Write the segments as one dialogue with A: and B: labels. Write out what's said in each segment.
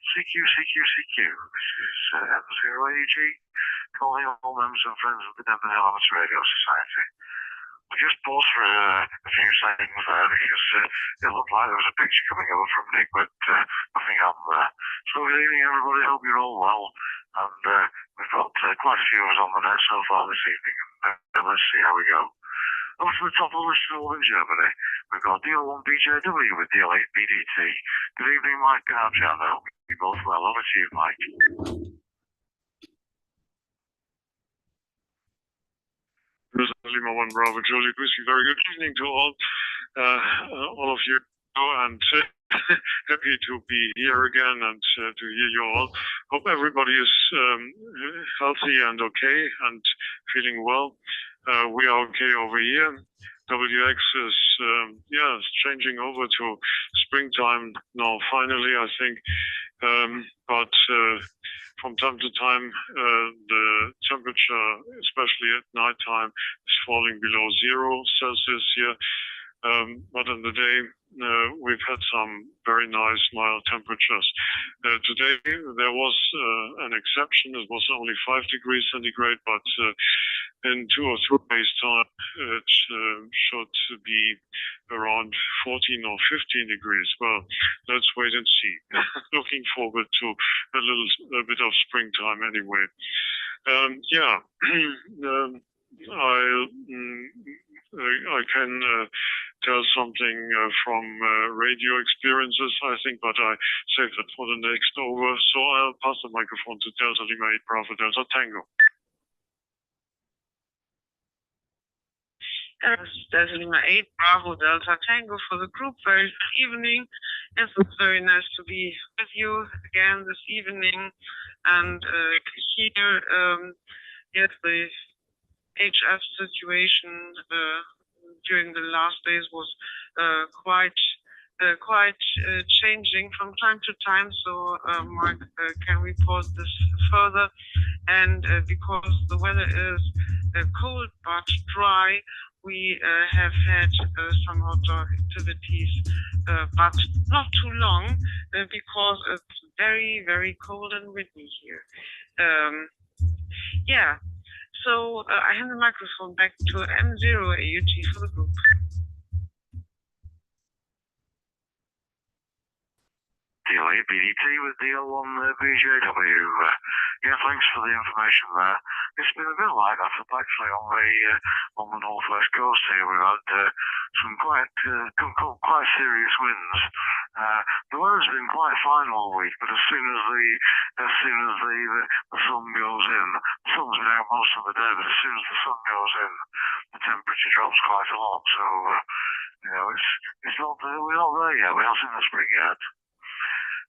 A: CQ, CQ, CQ. This is M0AG, calling all members and friends of the Denby Dale Radio Society. We just paused for a few seconds there because it looked like there was a picture coming over from Nick, but nothing happened there. So good evening, everybody. Hope you're all well. And we've got quite a few of us on the net so far this evening, and let's see how we go. Up to the top of the list in Northern Germany, we've got DL1BJW with DL8BDT. Good evening, Mike and Arjano. We both well. Over to you, Mike.
B: Lima 1 Bravo Julie, very good evening to all of you, and happy to be here again and to hear you all. Hope everybody is healthy and okay and feeling well. We are okay over here. WX is changing over to springtime now finally, I think, but from time to time the temperature, especially at night time, is falling below 0 Celsius here, but in the day we've had some very nice mild temperatures. Today there was an exception. It was only 5 degrees centigrade, but in 2 or 3 days time it should be around 14 or 15 degrees. Well, let's wait and see. Looking forward to a bit of springtime anyway. I can tell something from radio experiences, I think, but I saved that for the next over. So I'll pass the microphone to Delta Lima 8 Bravo Delta Tango.
C: Delta Lima 8 Bravo Delta Tango for the group. Very good evening. Yes, it's very nice to be with you again this evening. And here, yes, the HF situation during the last days was quite changing from time to time. So Mark can report this further. And because the weather is cold but dry, we have had some outdoor activities, but not too long because it's very, very cold and windy here. So I hand the microphone back to M0AUG for the group.
A: DL8BDT with DL1BJW. Thanks for the information there. It's been a bit like that actually on the northwest coast here. We've had some quite serious winds. The weather's been quite fine all week, but as soon as the sun goes in, the sun's been out most of the day, but as soon as the sun goes in, the temperature drops quite a lot. So it's not we're not there yet. We're not in the spring yet.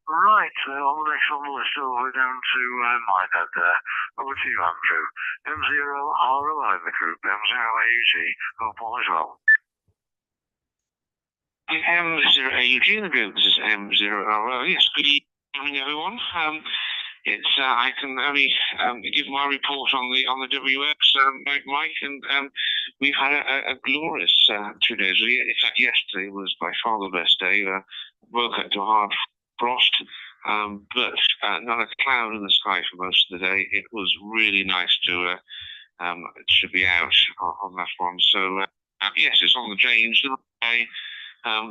A: Right, on the next on the list, we're down to my dad there. Over to you, Andrew. M0RO in the group, M0AUG. Hope all is well.
D: M0AUG in the group. This is M0RO. Yes, good evening, everyone. I can only give my report on the WX, Mike, and we've had a glorious 2 days. In fact, yesterday was by far the best day. Woke up to hard frost, but not a cloud in the sky for most of the day. It was really nice to be out on that one. So yes, it's on the change today.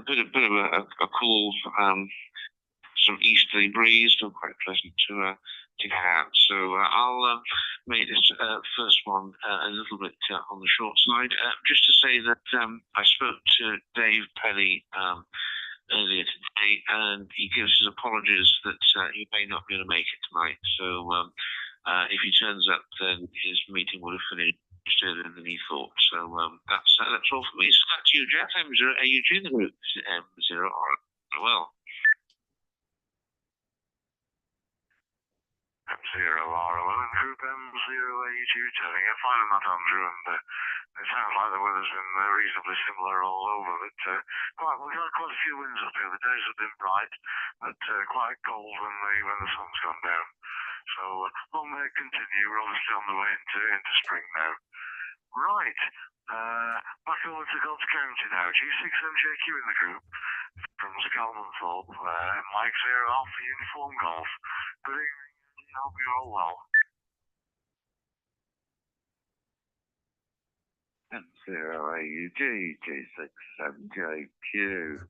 D: Bit of a cool, some easterly breeze, still quite pleasant to get out. So I'll make this first one a little bit on the short side. Just to say that I spoke to Dave Pelly earlier today, and he gives his apologies that he may not be able to make it tonight. So if he turns up, then his meeting would have finished earlier than he thought. So that's all for me. So back to you, Jeff. M0AUG in the group. M0RO.
A: M0RO and group M0AUG turning a fine amount, Andrew, and it sounds like the weather's been reasonably similar all over. But we've had quite a few winds up here. The days have been bright, but quite cold when the sun's gone down. So long may it continue. We're obviously on the way into spring now. Right, back over to God's County now. G6MJQ in the group. from Skelmanthorpe, Mike Zero Alpha Uniform Golf. Good evening, I hope you're all well.
E: M0AUG, G67JQ.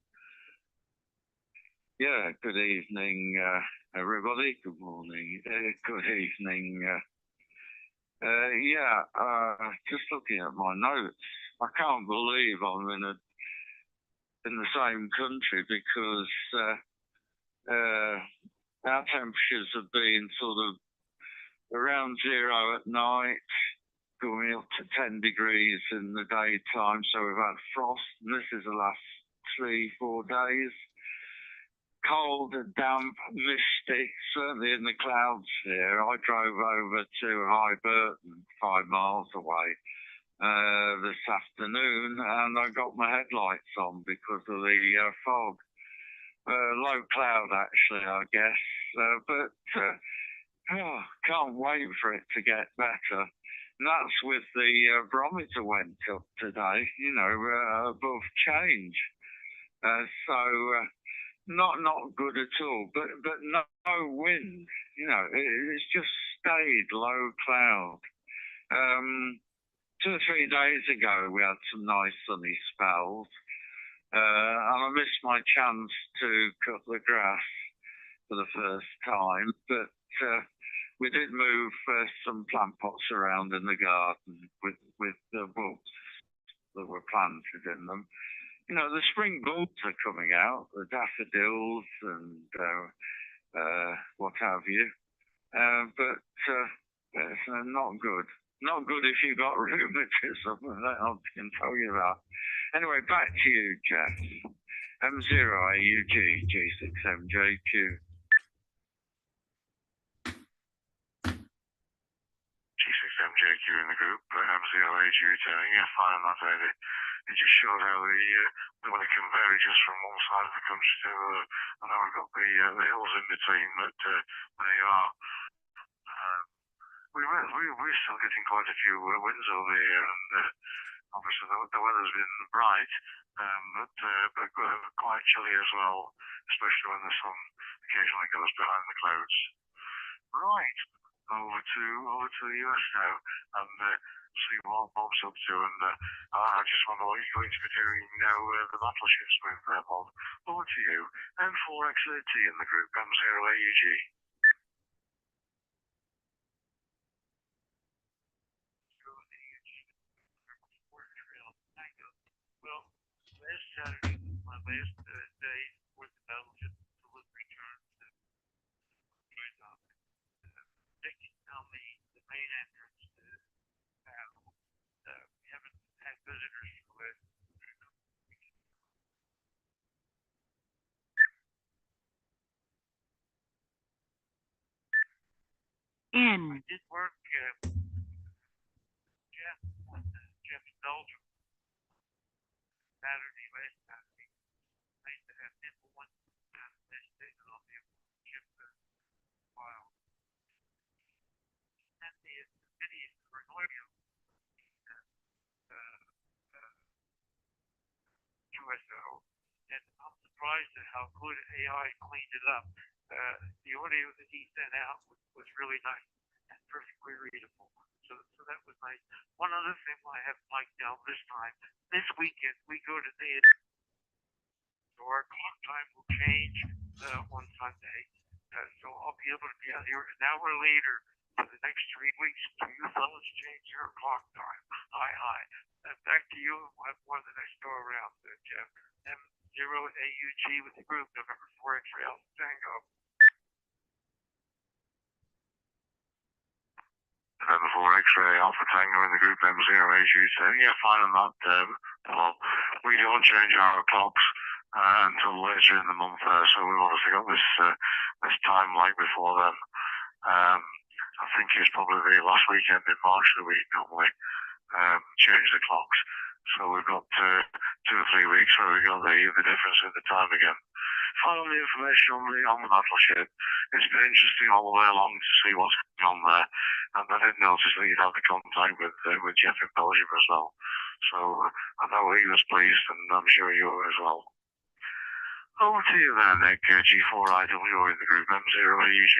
E: Yeah, good evening, everybody. Good morning. Good evening. Just looking at my notes, I can't believe I'm in the same country because our temperatures have been sort of around zero at night, going up to 10 degrees in the daytime. So we've had frost, and this is the last 3-4 days. Cold and damp, misty, certainly in the clouds here. I drove over to High Burton, 5 miles away, this afternoon, and I got my headlights on because of the fog. Low cloud, actually, I guess, can't wait for it to get better. And that's with the barometer went up today, above change. Not good at all, but no wind, it's just stayed low cloud. 2 or 3 days ago, we had some nice sunny spells, and I missed my chance to cut the grass for the first time, but we did move some plant pots around in the garden with the bulbs that were planted in them. The spring bulbs are coming out, the daffodils and what have you. But it's not good. Not good if you've got rheumatism, that I can tell you that. Anyway, back to you, Jeff. M0AUG, G6MJQ.
A: G6MJQ in the group, M0AG returning, fine on that lady. It just shows how the weather can vary just from one side of the country to another. I know we've got the hills in between, but there you are. We're still getting quite a few winds over here, and obviously the weather's been bright, but quite chilly as well, especially when the sun occasionally goes behind the clouds. Right, over to the US now, and see what Bob's up to, and I just wonder what he's going to be doing now the battleship's moved there, Bob. Over to you. M4XAT in the group, M0AUG.
F: Well, last Saturday was my last day for the battleship delivery turn. Taking down the main entrance to the battle. We haven't had visitors for it. I did work Jeff Belgium Saturday, last Saturday. Nice to have him one this day that I'll be able to ship the file. And the video for Norio. USO, and I'm surprised at how good AI cleaned it up. The audio that he sent out was really nice and perfectly readable. So that was nice. One other thing I have Mike down this time. This weekend we go to the so our clock time will change on Sunday. So I'll be able to be out here an hour later for the next 3 weeks until you fellas change your clock time. Hi. Back to you. We'll have more the next go around, Jeff. M0AUG with the group, November 4 X-ray Alpha Tango.
A: November 4 X-ray Alpha Tango in the group, M0AG. Yeah, fine on that. Well, we don't change our clocks until later in the month, so we've obviously got this time like before then. I think it's probably the last weekend in March that we normally change the clocks. So we've got 2 or 3 weeks where we got the difference in the time again. Finally, information on the battleship. It's been interesting all the way along to see what's going on there. And I did notice that you'd had the contact with Jeff in Belgium as well. So I know he was pleased, and I'm sure you were as well. Over to you then, Nick, G4IW in the group M0AUG.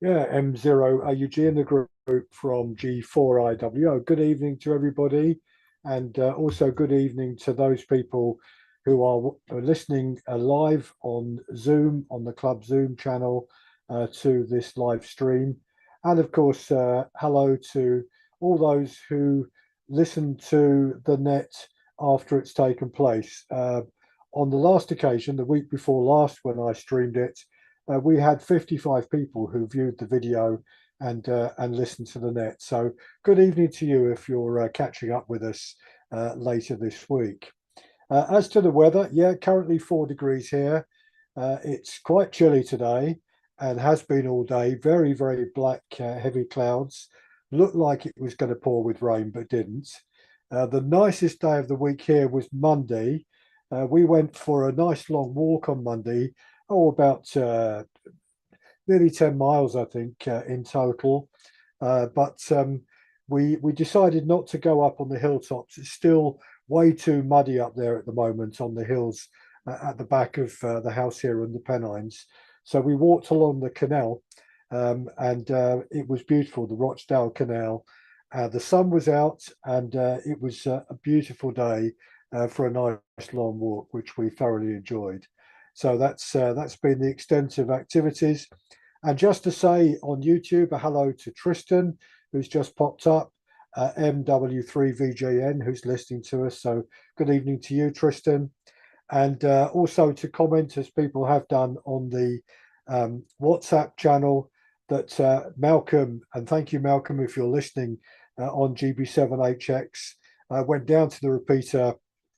G: Yeah, M0AUG in the group from G4IW. Good evening to everybody, and also good evening to those people who are listening live on Zoom, on the Club Zoom channel, to this live stream. And of course, hello to all those who listen to the net after it's taken place. On the last occasion, the week before last, when I streamed it, we had 55 people who viewed the video and listened to the net. So good evening to you if you're catching up with us later this week. As to the weather, yeah, currently 4 degrees here. It's quite chilly today and has been all day. Very, very black, heavy clouds. Looked like it was going to pour with rain, but didn't. The nicest day of the week here was Monday. We went for a nice long walk on Monday. About nearly 10 miles, I think, in total. But we decided not to go up on the hilltops. It's still way too muddy up there at the moment on the hills at the back of the house here in the Pennines. So we walked along the canal, and it was beautiful, the Rochdale Canal. The sun was out, and it was a beautiful day for a nice long walk, which we thoroughly enjoyed. So that's been the extent of activities. And just to say on YouTube, a hello to Tristan, who's just popped up, MW3VJN, who's listening to us. So good evening to you, Tristan. And also to comment, as people have done on the WhatsApp channel, that Malcolm, and thank you, Malcolm, if you're listening on GB7HX, went down to the repeater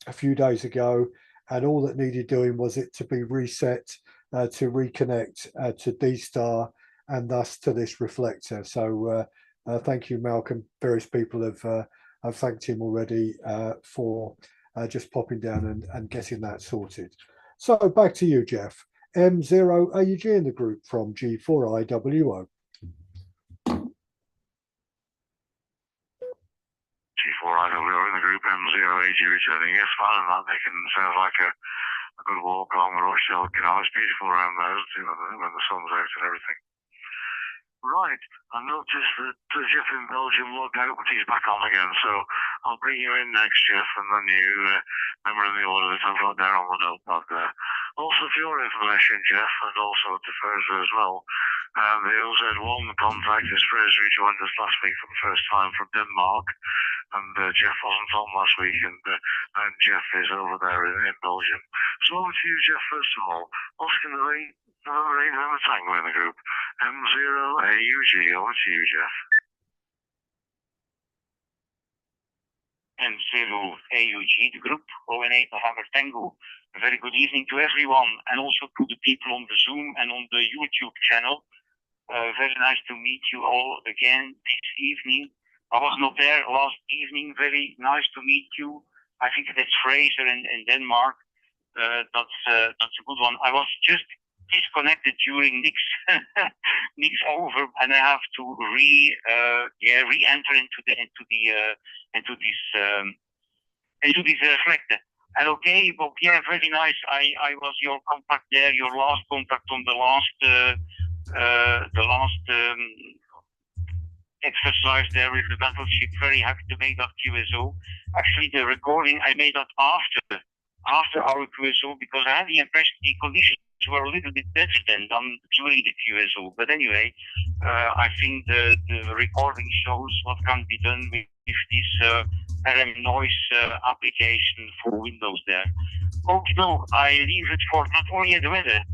G: a few days ago, and all that needed doing was it to be reset to reconnect to D-Star and thus to this reflector. So thank you, Malcolm. Various people have thanked him already for just popping down and getting that sorted. So back to you, Jeff. M0AUG in the group from G4IWO.
A: G4IWO in the group M0AG returning. Yes, fine, that they can sound like a good walk along the Rochdale Canal. It's beautiful around there, when the sun's out and everything. Right, I noticed that Jeff in Belgium logged out, but he's back on again, so I'll bring you in next, Jeff, and then you remember in the order that I've got there on the notepad there. Also, for your information, Jeff, and also to Fraser as well, the OZ1 contact is Fraser, who joined us last week for the first time from Denmark, and Jeff wasn't on last week, and Jeff is over there in Belgium. So over to you, Jeff, first of all. Oscar November Tango in the group. M0AUG, over to you, Jeff.
D: M0AUG, the group, ON8 November Tango. A very good evening to everyone, and also to the people on the Zoom and on the YouTube channel. Very nice to meet you all again this evening. I was not there last evening. Very nice to meet you. I think that's Fraser in Denmark. That's a good one. I was just disconnected during Nick's over, and I have to re-enter into this reflector. And okay, Bob, yeah, very nice. I was your contact there, your last contact on the last exercise there with the battleship. Very happy to make that QSO. Actually, the recording I made that after our QSO, because I had the impression the conditions were a little bit better than during the QSO. But anyway, I think the recording shows what can be done with this RM noise application for Windows there. Okay, no, I leave it for not only the weather.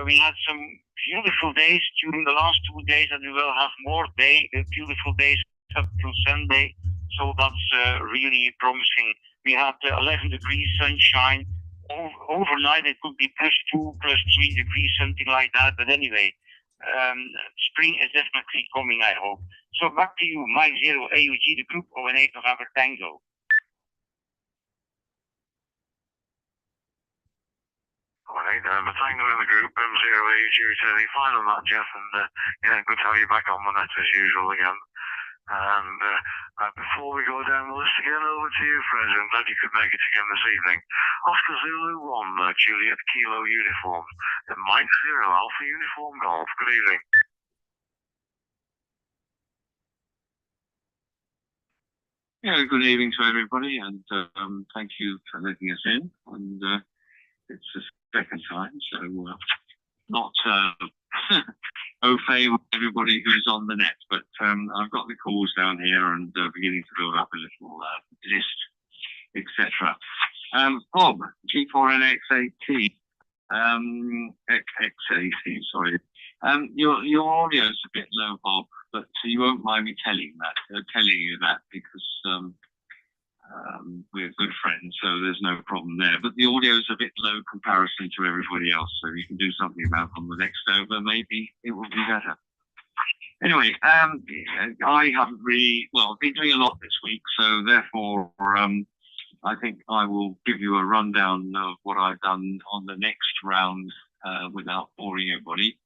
D: We had some beautiful days during the last 2 days, and we will have more beautiful days up till Sunday. So that's really promising. We had 11 degrees sunshine. Overnight it could be +2, +3 degrees, something like that. But anyway, spring is definitely coming, I hope. So back to you, Mike 0 AUG, the group ON8 November Tango.
A: Alright, Tango in the group, M0AUG returning. Fine on that, Jeff, and yeah, good to have you back on the net as usual again. And before we go down the list again, over to you, Fraser. I'm glad you could make it again this evening. Oscar Zulu 1, Juliet Kilo uniform. And Mike 0, Alpha Uniform Golf. Good evening.
D: Yeah, good evening to everybody, and thank you for letting us in. And it's the second time, so not au fait with everybody who's on the net, but I've got the calls down here and beginning to build up a little list, etc. Bob, G4NX18, X18, sorry. Your audio's a bit low, Bob, but you won't mind me telling you that because we're good friends, so there's no problem there. But the audio's a bit low comparison to everybody else, so you can do something about it on the next over. Maybe it will be better. Anyway, I haven't really, been doing a lot this week, so therefore I think I will give you a rundown of what I've done on the next round without boring everybody.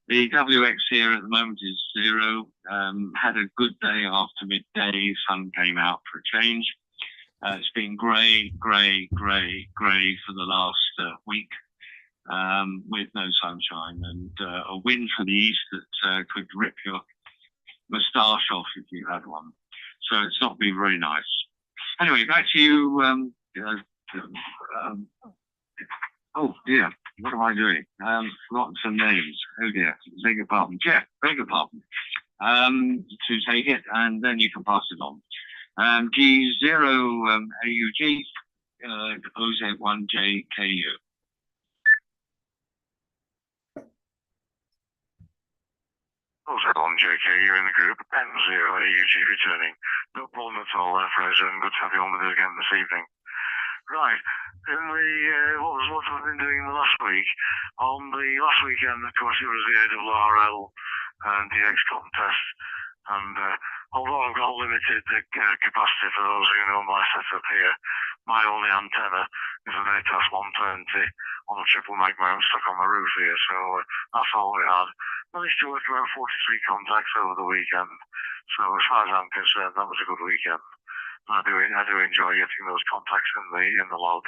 D: The WX here at the moment is 0. Had a good day after midday. Sun came out for a change. It's been grey for the last week with no sunshine and a wind from the east that could rip your moustache off if you had one. So it's not been very nice. Anyway, back to you. Oh dear, what am I doing? Forgotten some names. Oh dear, beg your pardon. Jeff, beg your pardon. To take it, and then you can pass it on. G0 AUG OZ1JKU.
A: OZ1JKU in the group, M0 AUG returning. No problem at all there, Fraser, and good to have you on with us again this evening. Right, in the what have I been doing the last week? On the last weekend, of course, it was the ARRL and DX contest, and although I've got limited capacity for those who know my setup here, my only antenna is an ATAS 120 on a triple mag mount stuck on the roof here, so that's all we had. Managed to work around 43 contacts over the weekend, so as far as I'm concerned, that was a good weekend. I do enjoy getting those contacts in the log,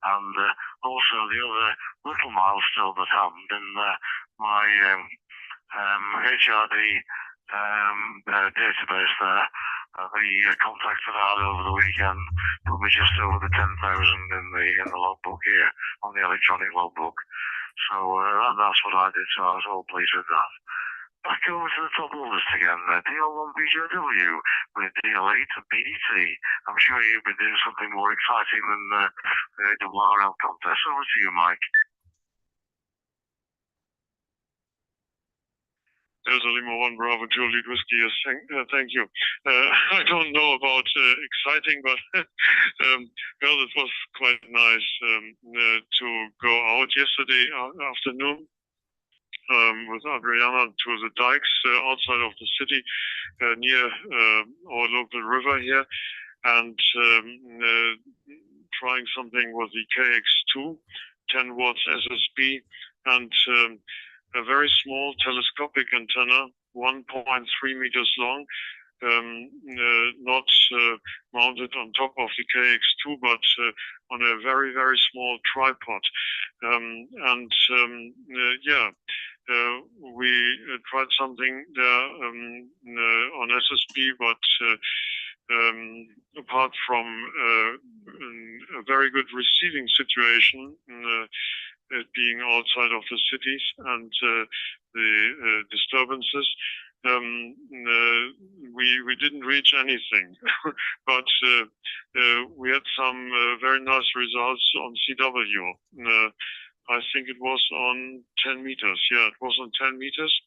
A: and also the other little milestone that happened in my HRD database there. The contacts that I had over the weekend put me just over the 10,000 in the logbook here on the electronic logbook. So that's what I did. So I was all pleased with that. Back over to the top of the list again. DL1BJW with DL8 and BDT. I'm sure you've been doing something more exciting than the WRL contest. Over to you, Mike.
B: There's a Lima 1 Bravo Juliet Whiskey. Yes, thank you. I don't know about exciting, but well, it was quite nice to go out yesterday afternoon with Adriana to the dikes outside of the city near our local river here, and trying something with the KX2 10 watts SSB and a very small telescopic antenna, 1.3 meters long, not mounted on top of the KX2, but on a very, very small tripod. We tried something there on SSB, but apart from a very good receiving situation, it being outside of the cities and the disturbances, we didn't reach anything, but we had some very nice results on CW. I think it was on 10 meters. Yeah, it was on 10 meters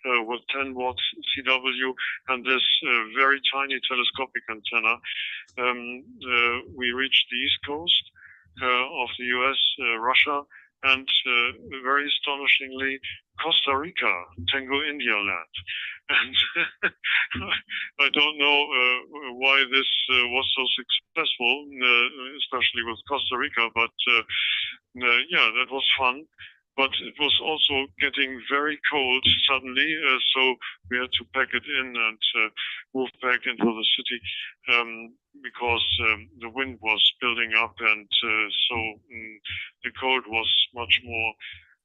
B: with 10 watts CW and this very tiny telescopic antenna. We reached the East Coast of the US, Russia, and very astonishingly, Costa Rica, Tango India land. And I don't know why this was so successful, especially with Costa Rica, but yeah, that was fun. but it was also getting very cold suddenly, so we had to pack it in and move back into the city because the wind was building up, and so the cold was much more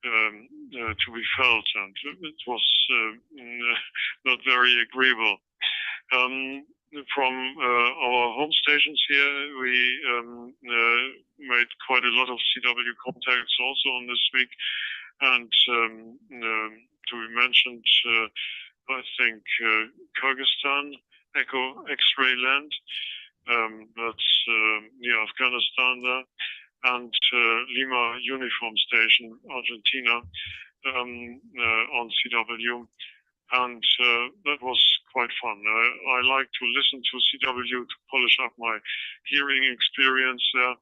B: to be felt, and it was not very agreeable. From our home stations here, we made quite a lot of CW contacts also on this week, and to be mentioned, I think Kyrgyzstan, Echo X-ray Land, that's near Afghanistan there, and Lima Uniform Station, Argentina, on CW. And that was quite fun. I like to listen to CW to polish up my hearing experience there,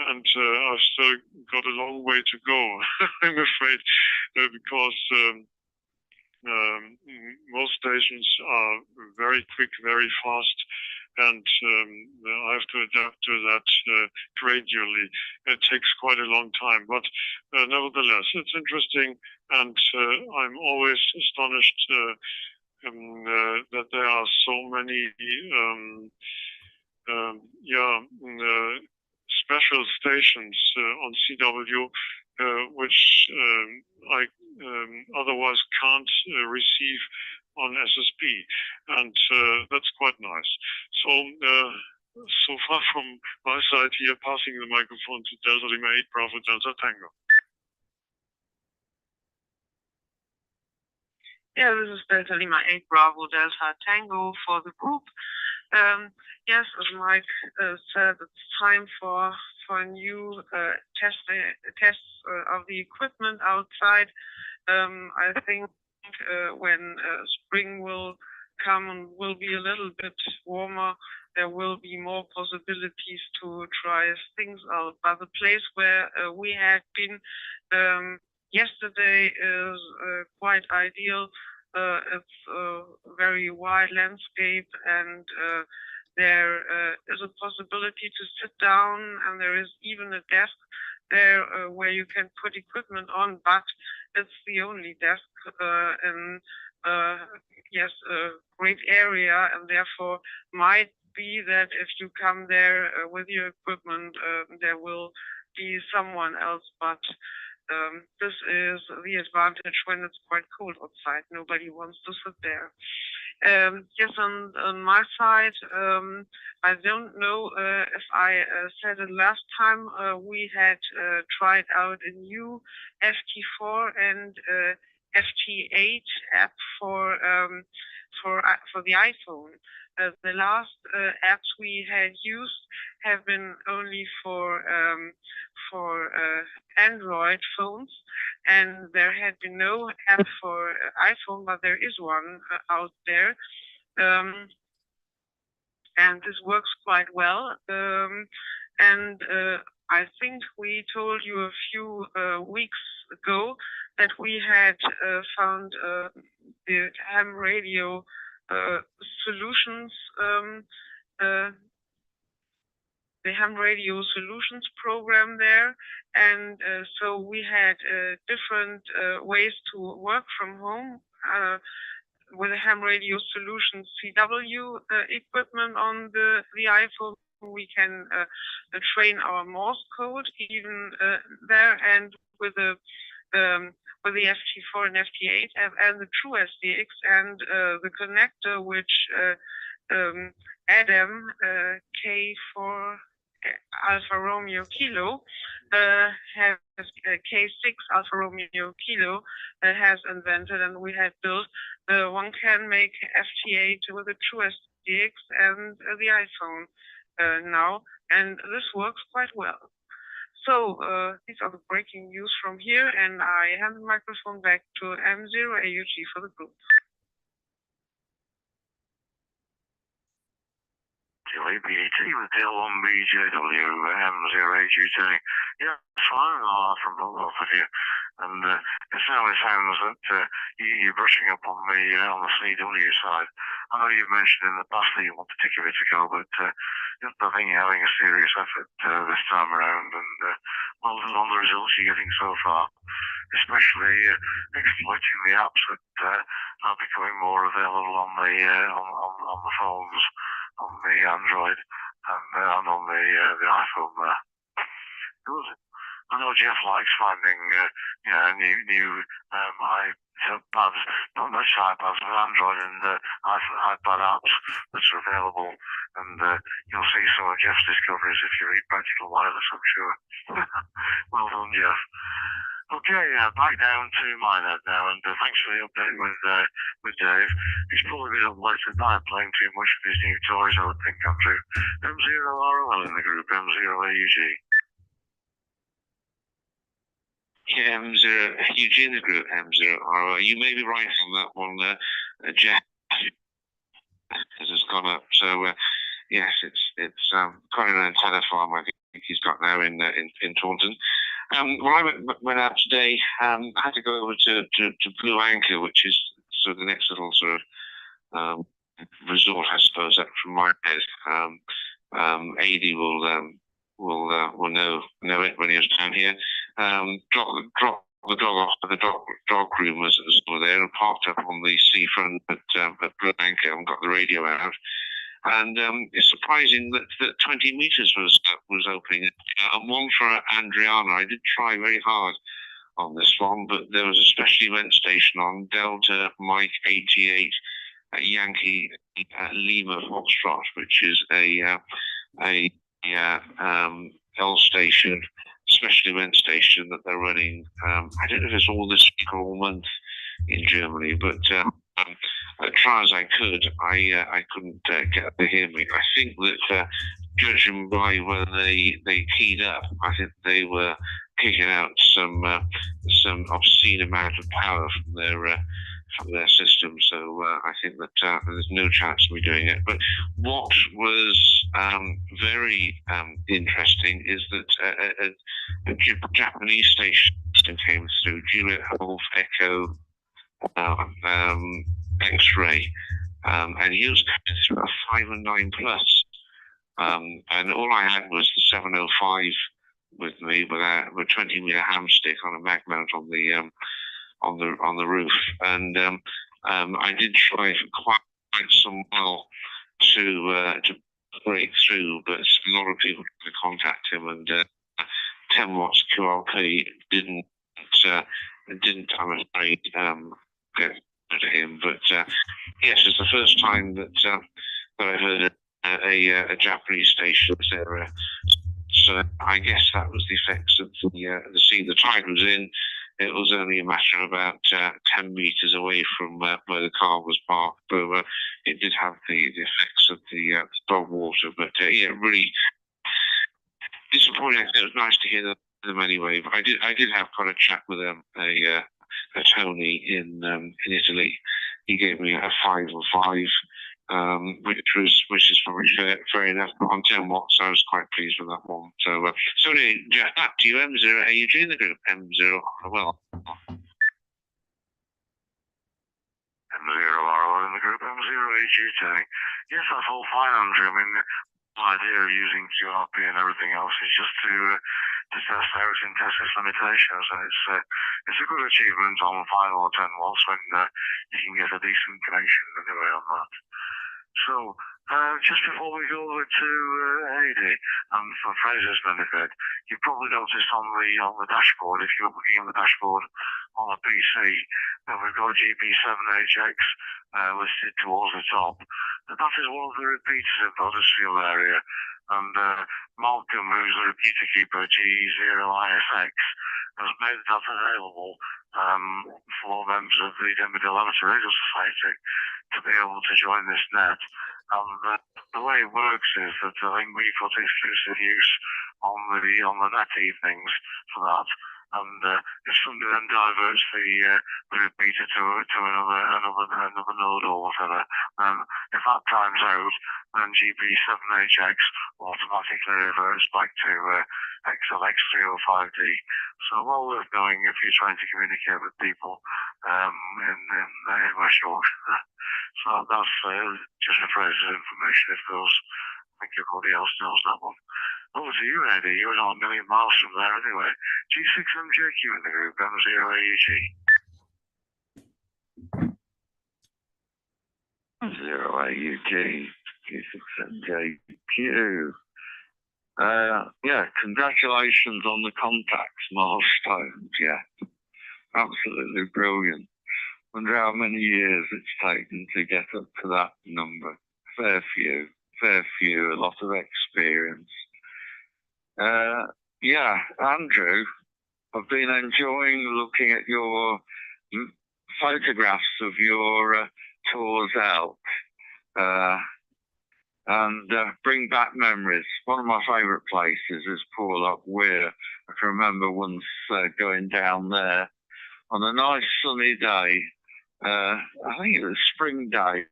B: and I've still got a long way to go, I'm afraid, because most stations are very quick, very fast, and I have to adapt to that gradually. It takes quite a long time, but nevertheless, it's interesting, and I'm always astonished that there are so many special stations on CW which I otherwise can't receive on SSP, and that's quite nice. So far from my side here, passing the microphone to Delta Lima 8 Bravo Delta Tango.
C: Yeah, this is Delta Lima 8 Bravo Delta Tango for the group. Yes, as Mike said, it's time for new tests of the equipment outside. I think when spring will come and will be a little bit warmer, there will be more possibilities to try things out. But the place where we have been yesterday is quite ideal. It's a very wide landscape, and there is a possibility to sit down, and there is even a desk there where you can put equipment on, but it's the only desk in yes, a great area, and therefore might be that if you come there with your equipment, there will be someone else, but this is the advantage when it's quite cold outside. Nobody wants to sit there. Yes, on my side, I don't know if I said it last time, we had tried out a new FT4 and FT8 app for the iPhone. The last apps we had used have been only for Android phones, and there had been no app for iPhone, but there is one out there, and this works quite well. And I think we told you a few weeks ago that we had found the ham radio solutions, the ham radio solutions program there, and so we had different ways to work from home with the ham radio solutions CW equipment on the iPhone. We can train our Morse code even there, and with the FT4 and FT8 and the True SDX and the connector which Adam K4 Alpha Romeo Kilo has K6 Alpha Romeo Kilo has invented, and we had built. One can make FT8 with the True SDX and the iPhone now, and this works quite well. So these are the breaking news from here, and I hand the microphone back to M0AUG for the group.
A: BDT with L1BJW, M0AUG. Yeah, fine, from both of you. And it certainly sounds that you're brushing up on the CW side. I know you've mentioned in the past that you want to take a bit ago, but I think you're having a serious effort this time around, and well done on the results you're getting so far, especially exploiting the apps that are becoming more available on the phones, on the Android, and on the iPhone there. Good. I know Jeff likes finding new iPads, not much iPads, but Android and iPad apps that are available, and you'll see some of Jeff's discoveries if you read Practical Wireless, I'm sure. Well done, Jeff. Okay, back down to my net now, and thanks for the update with Dave. He's probably been up late at night playing too much with his new toys, I would think, Andrew. M0ROL in the group, M0AUG.
D: Yeah, M0, Eugene the group, M0ROL. You may be right on that one, Jeff has gone up. So, yes, it's quite an antenna farm I think he's got now in Taunton. When I went out today, I had to go over to Blue Anchor, which is sort of the next little sort of resort, I suppose, up from my head. AD will know it when he was down here. Drop the dog off at the dog room was there, and parked up on the seafront at Blue Anchor and got the radio out. And it's surprising that 20 meters was opening. And one for Andriana. I did try very hard on this one, but there was a special event station on Delta Mike 88 Yankee Lima Foxtrot, which is a L station, special event station that they're running. I don't know if it's all this week or all month in Germany, but try as I could, I couldn't get to hear me. I think that judging by whether they keyed up, I think they were kicking out some obscene amount of power from their system. So I think that there's no chance of me doing it. But what was very interesting is that a Japanese station came through, Juliet Wolf Echo X-ray, and he was coming through a 5 and 9 plus, and all I had was the 705 with me with a 20 meter ham stick on a mag mount on the roof, and I did try for quite some while to break through, but a lot of people tried to contact him, and 10 watts QRP didn't I'm afraid get to him. But yes, it's the first time that I heard a Japanese station there. So I guess that was the effects of the sea. The tide was in. It was only a matter of about 10 meters away from where the car was parked, but it did have the effects of the dog water. But yeah, really disappointing. It was nice to hear them anyway. But I did have quite a chat with a Tony in Italy. He gave me a 5 or 5, which is probably fair enough. But on 10 watts, I was quite pleased with that one. So anyway, Jeff, back to you. M0, are you doing the group? M0, well.
A: M0RO in the group, M0AG tank. Yes, that's all fine, Andrew. I mean, the idea of using QRP and everything else is just to test out and test its limitations, and it's a good achievement on 5 or 10 watts when you can get a decent connection anyway on that. So just before we go over to AD, and for Fraser's benefit, you probably noticed on the dashboard, if you're looking at the dashboard on a PC, that we've got GB7HX listed towards the top. That is one of the repeaters in the Huddersfield area. And Malcolm, who's the repeater keeper, G0ISX, has made that available for members of the Denby Dale Amateur Radio Society to be able to join this net. And the way it works is that I think we've got exclusive use on the net evenings for that. and if somebody then diverts the repeater to another node or whatever, if that times out, then GB7HX automatically reverts back to XLX305D. So well worth knowing if you're trying to communicate with people in West Yorkshire. So that's just a phrase of information if those. I think everybody else knows that one. Over to you, Eddie. You're not a million miles from there anyway. G6MJQ in the group, M0AUG.
E: 0AUG, G6MJQ. Yeah, congratulations on the contacts milestones. Yeah, absolutely brilliant. Wonder how many years it's taken to get up to that number. Fair few, a lot of experience. Yeah, Andrew, I've been enjoying looking at your photographs of your tours out and bring back memories. One of my favourite places is Porlock Weir. I can remember once going down there on a nice sunny day. I think it was spring day,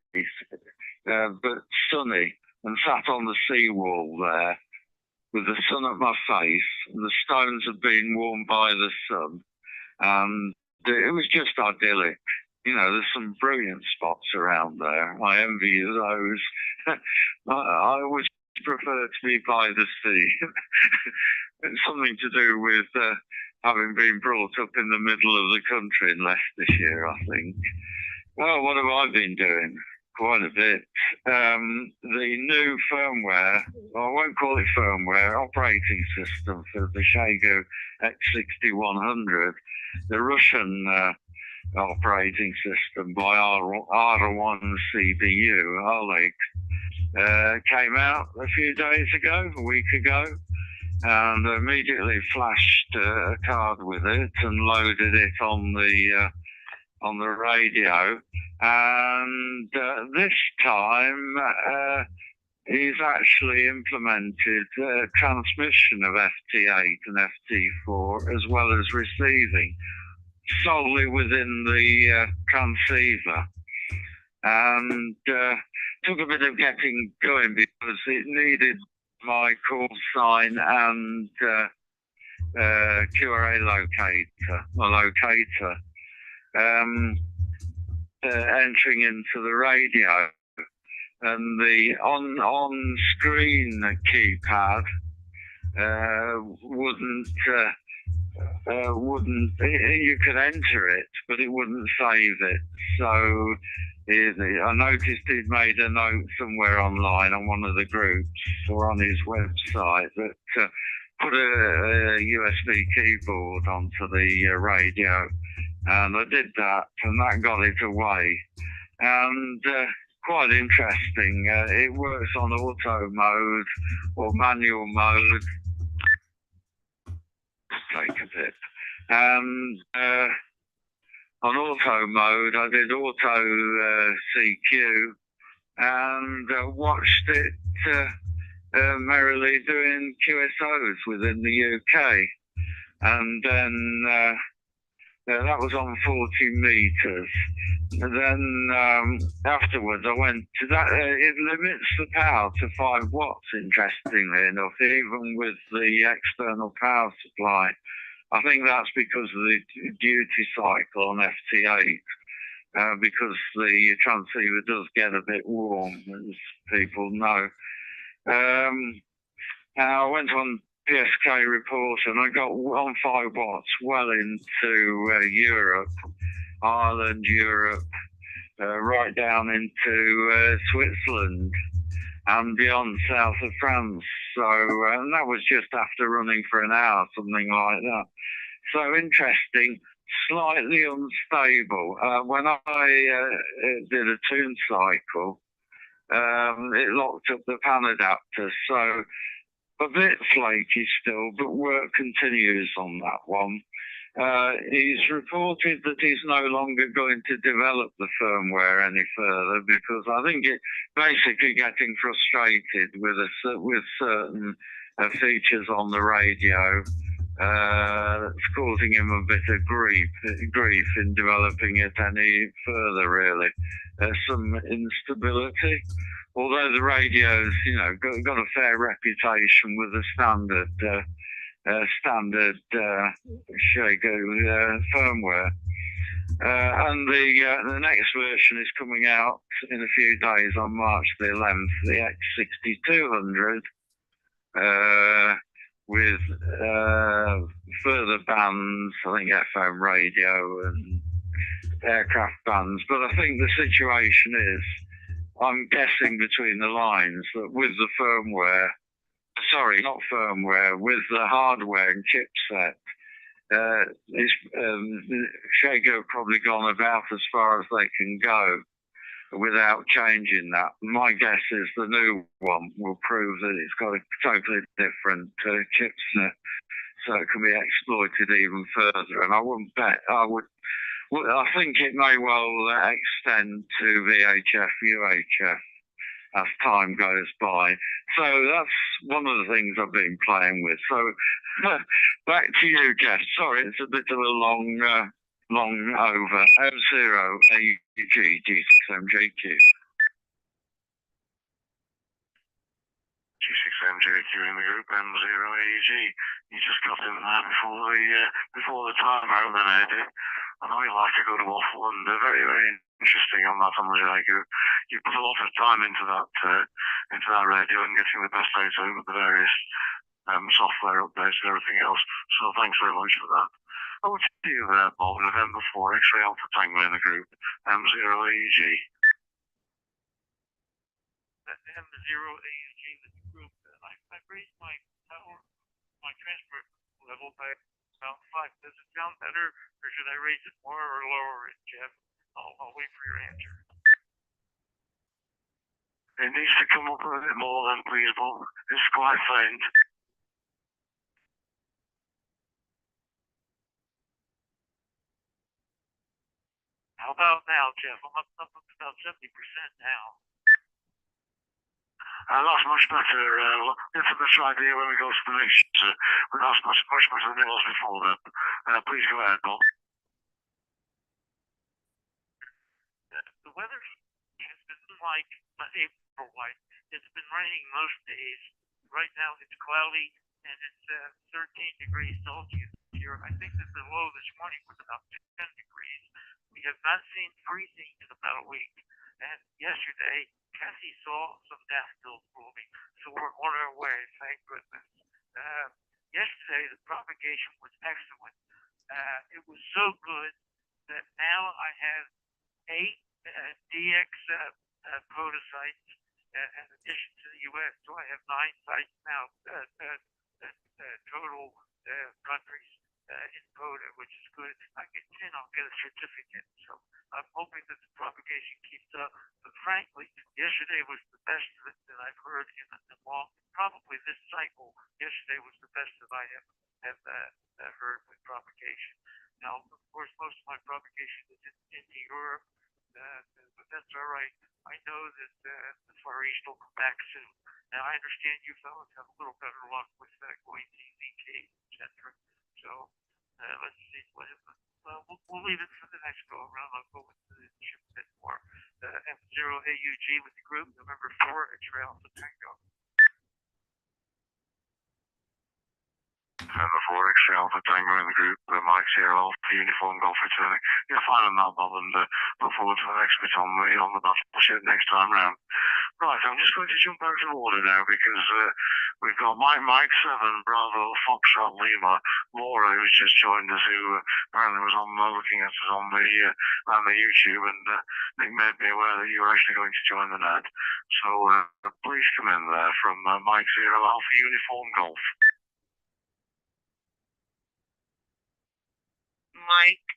E: but sunny, and sat on the seawall there with the sun at my face, and the stones had been warmed by the sun, and it was just idyllic. You know, there's some brilliant spots around there. I envy you those. I always prefer to be by the sea. It's something to do with having been brought up in the middle of the country in Leicestershire, I think. Well, what have I been doing? Quite a bit. The new firmware, I won't call it firmware, operating system for the Shago X6100, the Russian operating system by R1 CBU, Oleg, came out a few days ago, a week ago, and immediately flashed a card with it and loaded it on the radio. And this time he's actually implemented transmission of FT8 and FT4 as well as receiving solely within the transceiver. And took a bit of getting going because it needed my call sign and QRA locator. Entering into the radio, and the on-screen keypad wouldn't. You could enter it, but it wouldn't save it. So I noticed he'd made a note somewhere online on one of the groups or on his website that put a USB keyboard onto the radio. And I did that, and that got it away. And quite interesting. It works on auto mode or manual mode. Take a bit. And on auto mode, I did auto CQ and watched it merrily doing QSOs within the UK. And then that was on 40 meters. And then afterwards, I went to that. It limits the power to 5 watts, interestingly enough, even with the external power supply. I think that's because of the duty cycle on FT8, because the transceiver does get a bit warm, as people know. I went on PSK report and I got on 5 watts well into Europe, Ireland, Europe, right down into Switzerland and beyond south of France. So, and that was just after running for an hour, something like that. So interesting, slightly unstable. When I did a tune cycle, it locked up the pan adapter. So a bit flaky still, but work continues on that one. He's reported that he's no longer going to develop the firmware any further because I think it's basically getting frustrated with certain features on the radio that's causing him a bit of grief in developing it any further, really. There's some instability. Although the radio's, got a fair reputation with the standard Shago firmware. And the next version is coming out in a few days on March the 11th, the X6200, with further bands, I think FM radio and aircraft bands. But I think the situation is, I'm guessing between the lines that with the firmware, sorry, not firmware, with the hardware and chipset, Shago have probably gone about as far as they can go without changing that. My guess is the new one will prove that it's got a totally different chipset, so it can be exploited even further. And I wouldn't bet, I think it may well extend to VHF, UHF as time goes by. So that's one of the things I've been playing with. So back to you, Jeff. Sorry, it's a bit of a long over. M0 AG G6MJQ.
A: G6MJQ in the group, M0 AG. You just got in there before the time out then, Eddie. I know you like a good waffle, and they're very, very interesting on that on the radio. You put a lot of time into that radio and getting the best out of it with the various software updates and everything else. So thanks very much for that. Over to you there, Bob. November 4, X-ray Alpha Tango in the group, M0 AG.
F: M0 AG with the group. I raised my power, my transfer level by about 5. Does it sound better, or should I raise it more or lower it, Jeff? I'll wait for your answer.
A: It needs to come up a bit more than, please, Bob. It's quite faint.
F: How about now, Jeff? I'm up about 70% now.
A: That's much better. Let's try here when we go to the mixers. That's much better than it was before then. Please go ahead, Bob.
F: The weather has been like April-like. It's been raining most days. Right now it's cloudy and it's 13 degrees Celsius here. I think that the low this morning was about 10 degrees. We have not seen freezing in about a week. And yesterday, Cassie saw some daffodils moving, so we're on our way, thank goodness. Yesterday, the propagation was excellent. It was so good that now I have 8 DX prototypes in addition to the U.S., so I have 9 sites now, total countries in POTA, which is good. If I get 10, I'll get a certificate. So I'm hoping that the propagation keeps up. But frankly, yesterday was the best that I've heard in a long, probably this cycle. Yesterday was the best that I have heard with propagation. Now, of course, most of my propagation is into Europe, but that's all right. I know that the Far East will come back soon. Now, I understand you fellows have a little better luck with going to ZK, etc. So let's see what happens. We'll leave it for the next go around. I'll go with the ship a bit more. M0 AUG with the group, November 4, X-ray Alpha Tango.
A: November 4, X-ray Alpha Tango in the group, the Mike Zero Alpha Uniform Golf returning. You're fine on that, Bob, and look forward to the next bit on the battleship next time round. Right, I'm just going to jump out of order now because we've got Mike 7, Bravo, Foxtrot, Lima, Laura, who's just joined us, who apparently was on looking at us on the YouTube, and Nick made me aware that you were actually going to join the net. So please come in there from Mike 0 Alpha Uniform Golf.
H: Mike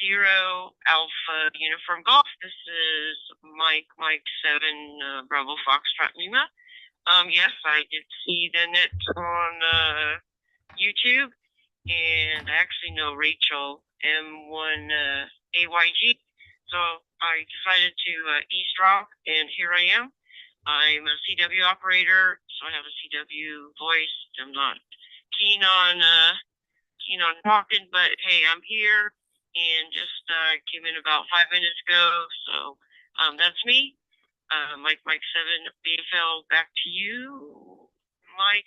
H: 0 Alpha Uniform Golf. This is Mike 7 Bravo Foxtrot Lima. Yes, I did see the net on YouTube, and I actually know Rachel M1 AYG, so I decided to eavesdrop, and here I am. I'm a CW operator, so I have a CW voice. I'm not keen on talking, but hey, I'm here and just came in about 5 minutes ago. So that's me. Mike 7 BFL, back to you. Mike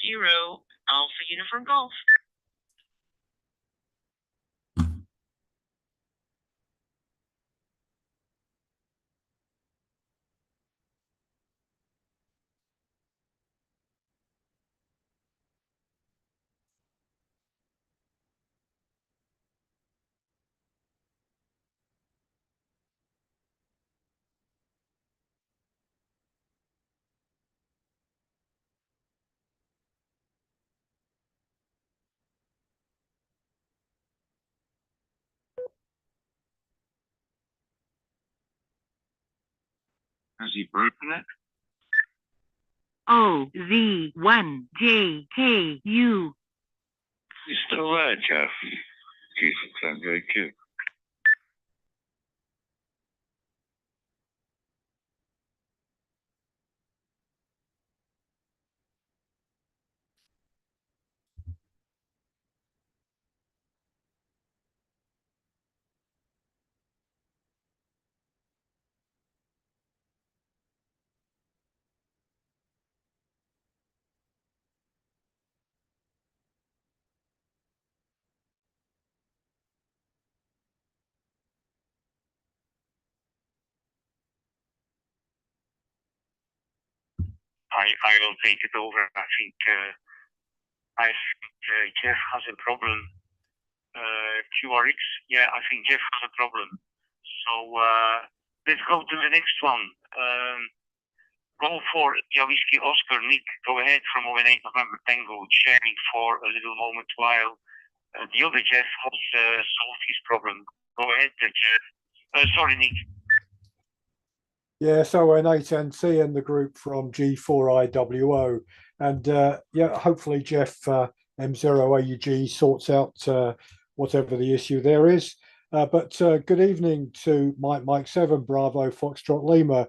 H: 0 Alpha Uniform Golf.
D: Has he broken it?
I: OZ1JKU.
D: He's still there, Jeff. Jesus, sounds very cute.
A: I will take it over. I think Jeff has a problem. QRX, yeah, I think Jeff has a problem. So let's go to the next one. Roll for Whiskey Oscar Nick. Go ahead from 08 November Tango, sharing for a little moment while the other Jeff has solved his problem. Go ahead, Jeff. Sorry, Nick.
G: Yeah, so N8NC and the group from G4IWO. And yeah, hopefully Jeff M0AUG sorts out whatever the issue there is. But good evening to Mike 7, Bravo, Foxtrot Lima.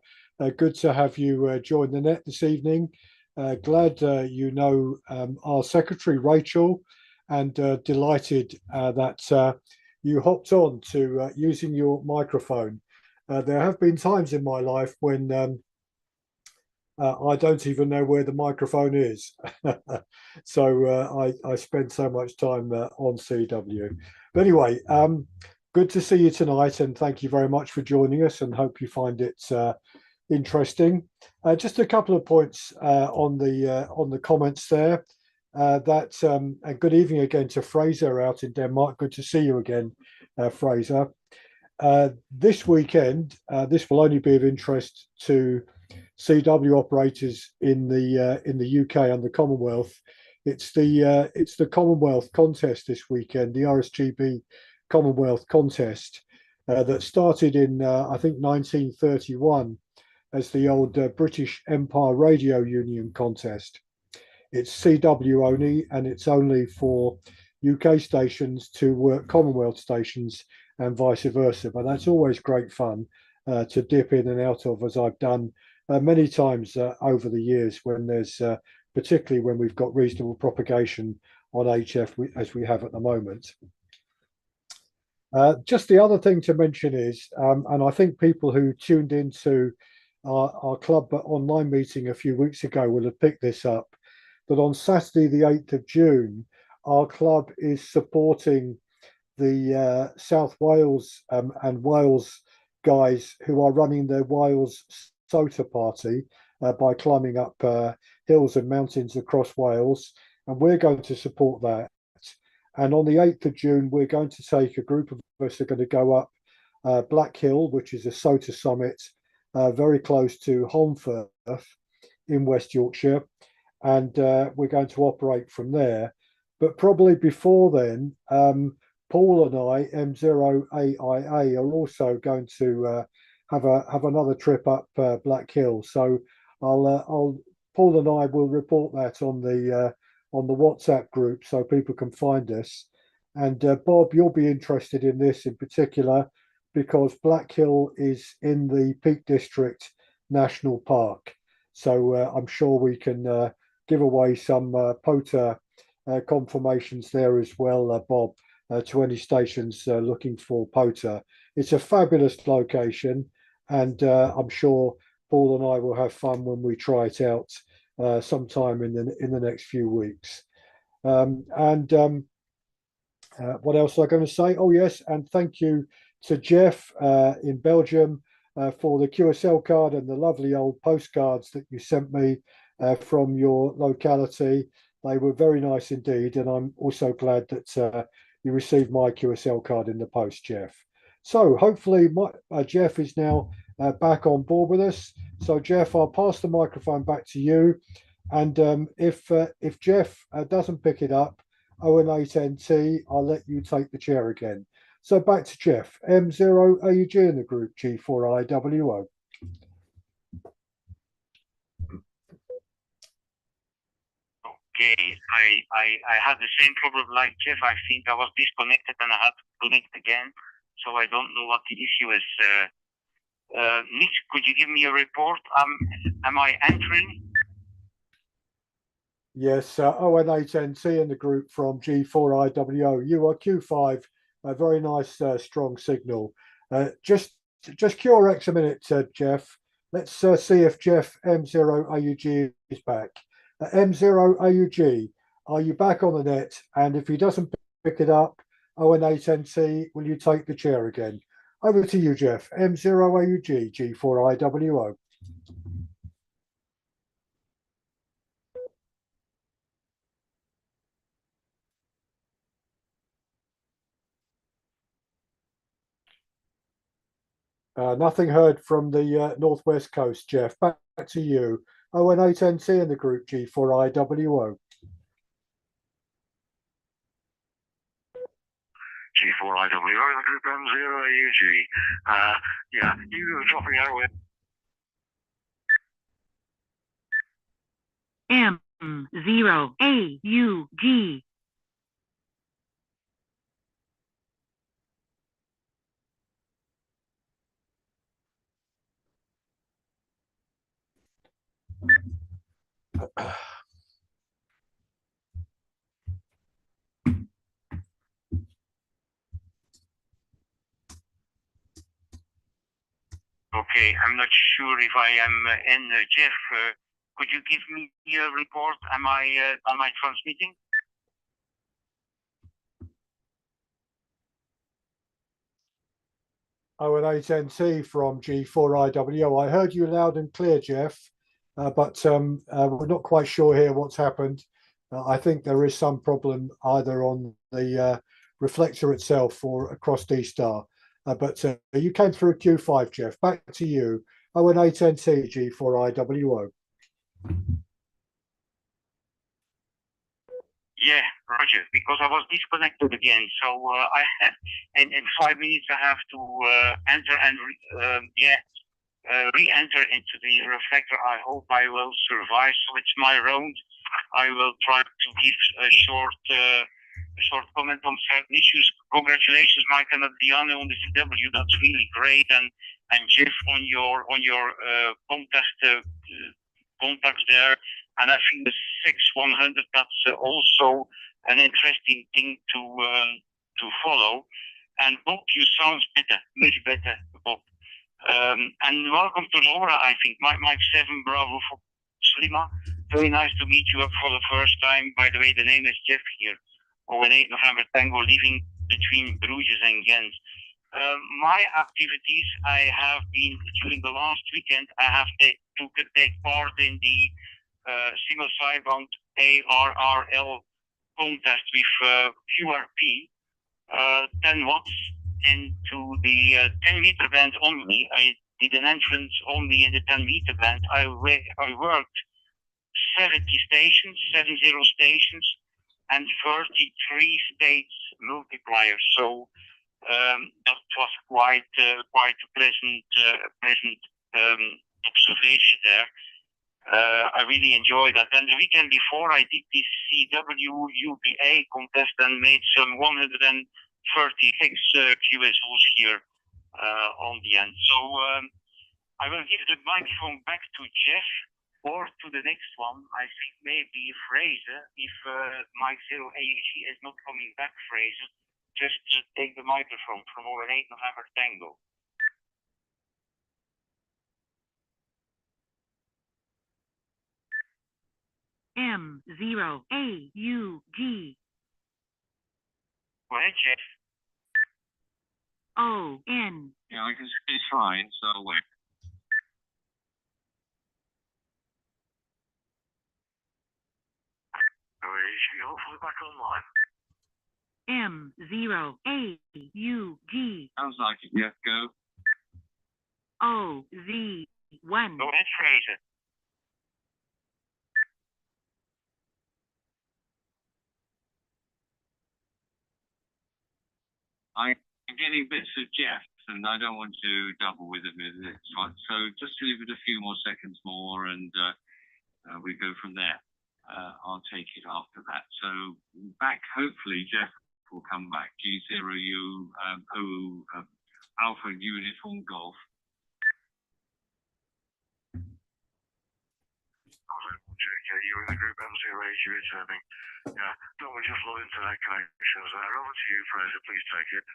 G: Good to have you join the net this evening. Glad you know our secretary, Rachel, and delighted that you hopped on to using your microphone. There have been times in my life when I don't even know where the microphone is. So I spend so much time on CW. But anyway, good to see you tonight, and thank you very much for joining us, and hope you find it interesting. Just a couple of points on the comments there. And good evening again to Fraser out in Denmark. Good to see you again, Fraser. This weekend, this will only be of interest to CW operators in the UK and the Commonwealth. It's the Commonwealth contest this weekend, the RSGB Commonwealth contest that started in I think 1931 as the old British Empire Radio Union contest. It's CW only, and it's only for UK stations to work Commonwealth stations and vice versa. But that's always great fun to dip in and out of, as I've done many times over the years when there's, particularly when we've got reasonable propagation on HF as we have at the moment. Just the other thing to mention is, and I think people who tuned into our club online meeting a few weeks ago will have picked this up, that on Saturday the 8th of June, our club is supporting the South Wales and Wales guys who are running their Wales Sota party by climbing up hills and mountains across Wales, and we're going to support that. And on the 8th of June, we're going to take a group of us are going to go up Black Hill, which is a Sota summit very close to Holmfirth in West Yorkshire, and we're going to operate from there. But probably before then, Paul and I, M0AIA, are also going to have another trip up Black Hill. So Paul and I will report that on the WhatsApp group so people can find us. And Bob, you'll be interested in this in particular because Black Hill is in the Peak District National Park. So I'm sure we can give away some POTA confirmations there as well, Bob, to any stations looking for POTA. It's a fabulous location, and I'm sure Paul and I will have fun when we try it out sometime in the next few weeks. What else was I going to say? Oh yes, and thank you to Jeff in Belgium for the QSL card and the lovely old postcards that you sent me from your locality. They were very nice indeed, and I'm also glad that you received my QSL card in the post, Jeff. So hopefully Jeff is now back on board with us. So Jeff, I'll pass the microphone back to you. And if Jeff doesn't pick it up, 018NT, I'll let you take the chair again. So back to Jeff, M0AUG in the group, G4IWO.
D: Okay, I had the same problem like Jeff. I think I was disconnected and I had to connect again. So I don't know what the issue is. Nick, could you give me a report? Am I entering?
G: Yes, ON8NT in the group from G4IWO. You are Q5, a very nice, strong signal. Just QRX a minute, Jeff. Let's see if Jeff M0AUG is back. M0AUG, are you back on the net? And if he doesn't pick it up, ON8NT, will you take the chair again? Over to you, Jeff. M0AUG, G4IWO. Nothing heard from the northwest coast, Jeff. Back to you. ON8NT in the group, G4IWO.
A: G4IWO in the group M0AUG. Yeah, you were dropping out with
I: M0AUG.
D: Okay, I'm not sure if I am in. Jeff, could you give me a report? Am I transmitting?
G: ON8NT from G4IWO. I heard you loud and clear, Jeff, but we're not quite sure here what's happened. I think there is some problem either on the reflector itself or across D-Star. But you came through Q5, Jeff. Back to you. ON8NT, G4IWO.
D: Yeah, Roger, because I was disconnected again. So in 5 minutes I have to enter and re-enter into the reflector. I hope I will survive. So it's my round. I will try to give a short comment on certain issues. Congratulations, Mike and Diana, on the CW. That's really great. And Jeff on your contacts there. And I think the 6100, that's also an interesting thing to follow. And Bob, you sound better, much better, Bob. And welcome to Laura, I think. Mike 7 Bravo for Slima. Very nice to meet you for the first time. By the way, the name is Jeff here. ON 8 November Tango, living between Bruges and Ghent. My activities, I have been, during the last weekend, I have to take part in the single sidebound ARRL contest with QRP, 10 watts into the 10 meter band only. I did an entrance only in the 10 meter band. I worked 70 stations, 70 stations, and 33 states multipliers. So that was quite a pleasant observation there. I really enjoyed that. And the weekend before, I did this CW UPA contest and made some 136 QSOs here on the end. So I will give the microphone back to Jeff. or to the next one, I think maybe Fraser, if Mike 0 AUG is not coming back, Fraser, just take the microphone from over 8 November Tango.
I: M0 AUG.
D: Go ahead, Jeff.
I: ON.
E: Yeah, I can see it's fine, so I'll wait.
A: Hopefully back online.
I: M0 AUG.
E: Sounds like it, yeah, go.
I: OZ1.
D: Go ahead, Fraser.
E: I'm getting bits of Jeff, and I don't want to double with him. So just leave it a few more seconds more, and we go from there. I'll take it after that. So back, hopefully, Jeff will come back. G0U Alpha Uniform Golf.
A: JK, you in the group M0 AUG returning. Yeah, don't we just log into that connections there? Over to you, Fraser, please take it.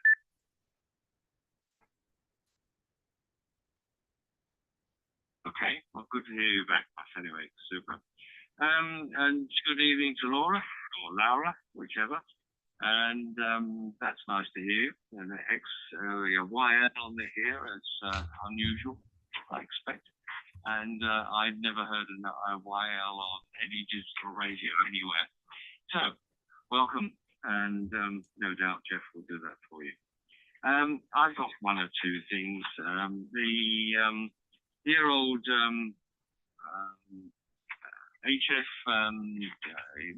E: Okay, well, good to hear you back, anyway, super. And good evening to Laura, or Laura, whichever. And that's nice to hear. And the YL on the here is unusual, I expect. And I'd never heard a YL on any digital radio anywhere. So, welcome, and no doubt Jeff will do that for you. I've got one or two things. The dear old HF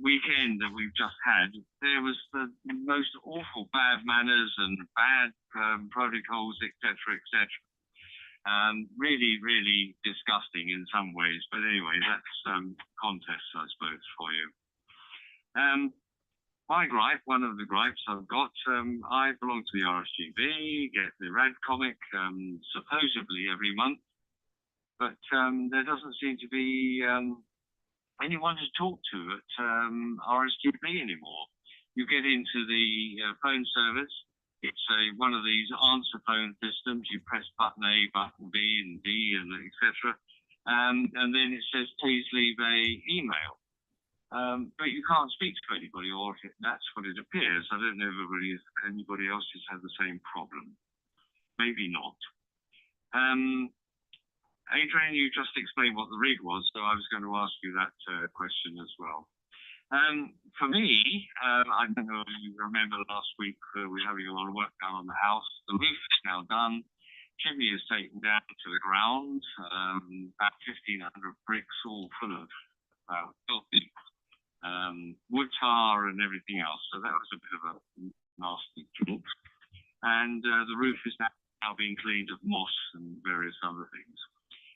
E: weekend that we've just had, there was the most awful bad manners and bad protocols, etc., etc. Really, really disgusting in some ways. But anyway, that's contest, I suppose, for you. My gripe, one of the gripes I've got, I belong to the RSGB, get the Rad comic supposedly every month, but there doesn't seem to be anyone to talk to at RSGB anymore. You get into the phone service. It's one of these answer phone systems. You press button A, button B, and D, and etc. And then it says, please leave a email. But you can't speak to anybody, or that's what it appears. I don't know if anybody else has had the same problem. Maybe not. Adrian, you just explained what the rig was, so I was going to ask you that question as well. For me, I don't know if you remember last week, we were having a lot of work done on the house. The roof is now done. Chimney is taken down to the ground. About 1,500 bricks, all full of filthy wood tar and everything else. So that was a bit of a nasty job. And the roof is now being cleaned of moss and various other things.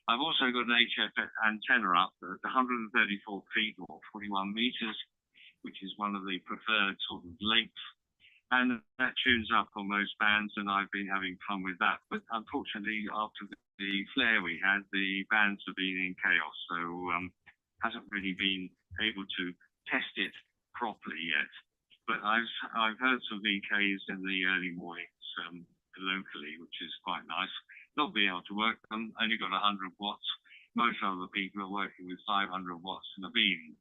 E: I've also got an HF antenna up at 134 feet or 41 meters, which is one of the preferred sort of lengths. And that tunes up on most bands, and I've been having fun with that. But unfortunately, after the flare we had, the bands have been in chaos, so hasn't really been able to test it properly yet. But I've heard some VKs in the early mornings locally, which is quite nice. Not being able to work them, only got 100 watts. Most other people are working with 500 watts in a beam,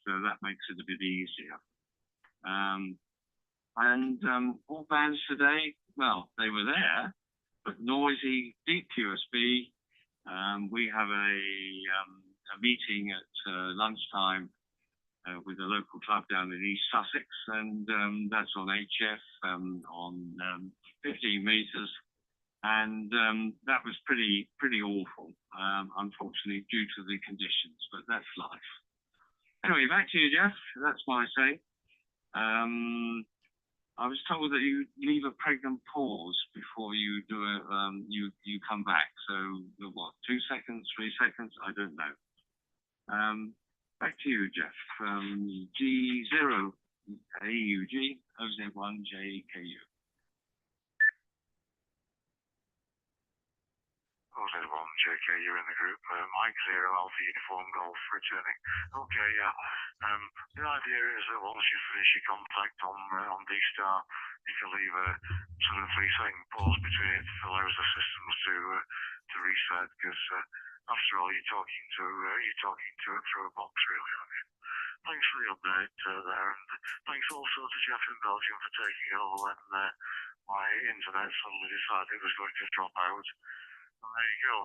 E: so that makes it a bit easier. All bands today, well, they were there, but noisy, deep QSB. We have a meeting at lunchtime with a local club down in East Sussex, and that's on HF on 15 meters. And that was pretty awful, unfortunately, due to the conditions, but that's life. Anyway, back to you, Jeff. That's my say. I was told that you leave a pregnant pause before you do you come back. So what, 2 seconds, 3 seconds? I don't know. Back to you, Jeff. G0 AUG OZ1JKU.
A: there's one, JK, you're in the group. Mike Zero, Alpha Uniform Golf, returning. Okay, yeah. The idea is that once you finish your contact on D-Star, you can leave a sort of 3-second pause between it that allows the systems to reset, because after all, you're talking to it through a box, really, aren't you? Thanks for the update there, and thanks also to Jeff in Belgium for taking over when my internet suddenly decided it was going to drop out. And there you go.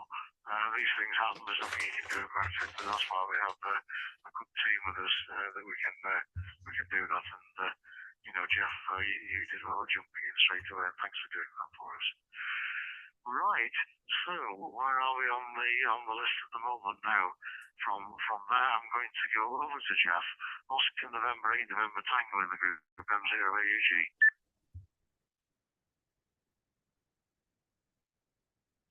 A: These things happen. There's nothing you can do about it, and that's why we have a good team with us that we can do that. And Jeff, you did well jumping in straight away. And thanks for doing that for us. Right. So where are we on the list at the moment now? From there, I'm going to go over to Jeff. Oscar November 8 November Tango in the group M0AUG.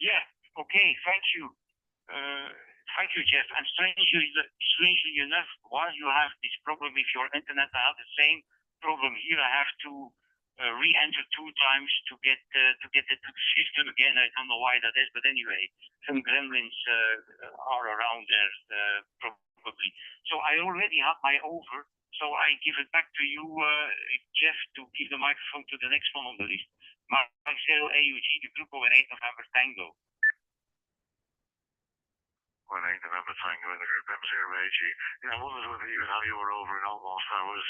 F: Yeah. Okay. Thank you. Thank you, Jeff. And strangely enough, while you have this problem with your internet, I have the same problem here. I have to re-enter 2 times to get it to the system again. I don't know why that is, but anyway, some gremlins are around there probably. So I already have my over. So I give it back to you, Jeff, to give the microphone to the next one on the list. Mike Zero AUG, the group of 8 November Tango.
A: 8 November Tango in the group M0AG. Yeah, I wondered whether you had your over and all whilst I was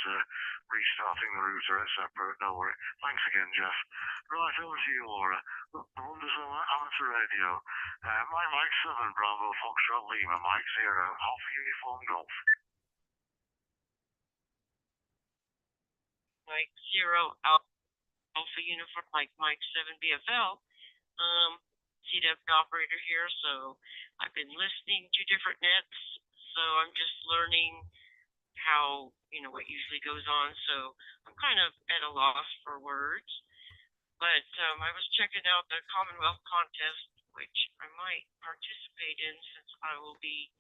A: restarting the router, etc. No worry. Thanks again, Jeff. Right, over to you, Laura. The wonders of amateur radio. Mike 7, Bravo, Foxtrot, Lima, Mike 0, Alpha Uniform Golf.
H: Mike 0, Alpha Uniform, Mike 7 BFL. CW operator here, so I've been listening to different nets, so I'm just learning how, what usually goes on, so I'm kind of at a loss for words, but I was checking out the Commonwealth contest, which I might participate in since I will be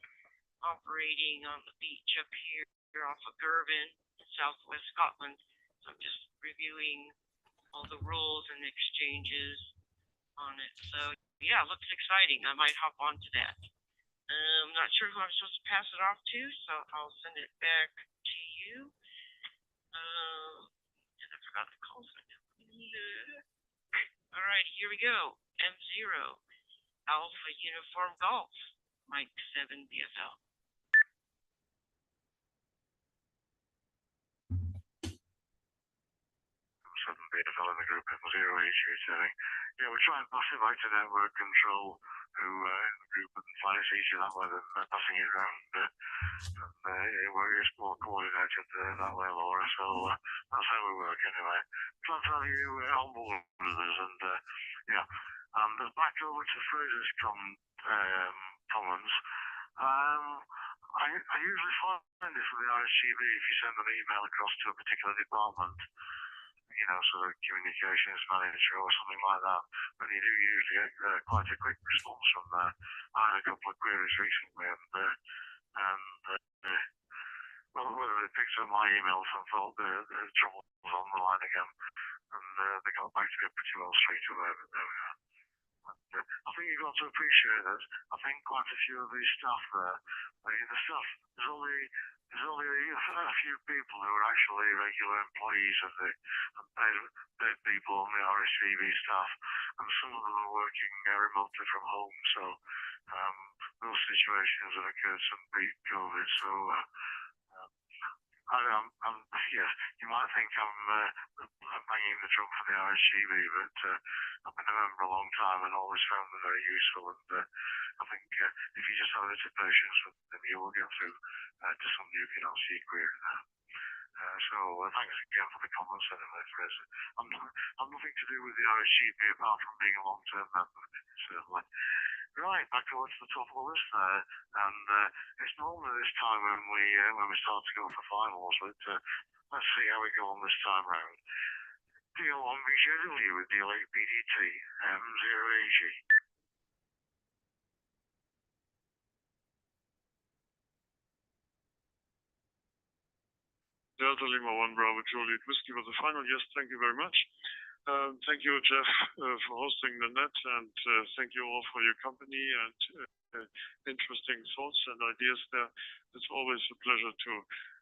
H: operating on the beach up here off of Girvan in southwest Scotland, so I'm just reviewing all the rules and exchanges on it, so yeah, looks exciting. I might hop onto that. I'm not sure who I'm supposed to pass it off to, so I'll send it back to you. And I forgot the call sign. All right, here we go. M0, Alpha Uniform Golf, Mike 7 BFL.
A: 7 BFL in the group M0AG saying, yeah, we're trying passive out to network control who in the group and fly us each that way than passing it around. We're more coordinated that way, Laura, so that's how we work anyway. Glad to have you on board with us, and yeah. And back over to Fraser's comments. I usually find this with the RSGB if you send an email across to a particular department, sort of communications manager or something like that. But you do usually get quite a quick response from there. I had a couple of queries recently, well, whether they picked up my emails and thought the trouble was on the line again, and they got back to me pretty well straight away. But there we are. I think you've got to appreciate that. I think quite a few of these staff there, there's only a few people who are actually regular employees of the paid people on the RSCB staff, and some of them are working remotely from home, so those situations have occurred since pre-COVID, so yes, you might think I'm banging the drum for the RSGB, but I've been a member a long time and always found them very useful, and I think if you just have a bit of patience with them, you will get through to somebody who can answer your query there. So thanks again for the comments anyway, Fraser. I'm nothing to do with the RSGB apart from being a long-term member, certainly. Right, back towards the top of the list there, and it's normally this time when we start to go for finals, but let's see how we go on this time round. Deal 1BJW with Deal 8PDT, M0AG.
B: Delta Lima 1 Bravo Juliet Whiskey was the final. Yes, thank you very much. Thank you, Jeff, for hosting the net, and thank you all for your company and interesting thoughts and ideas there. It's always a pleasure to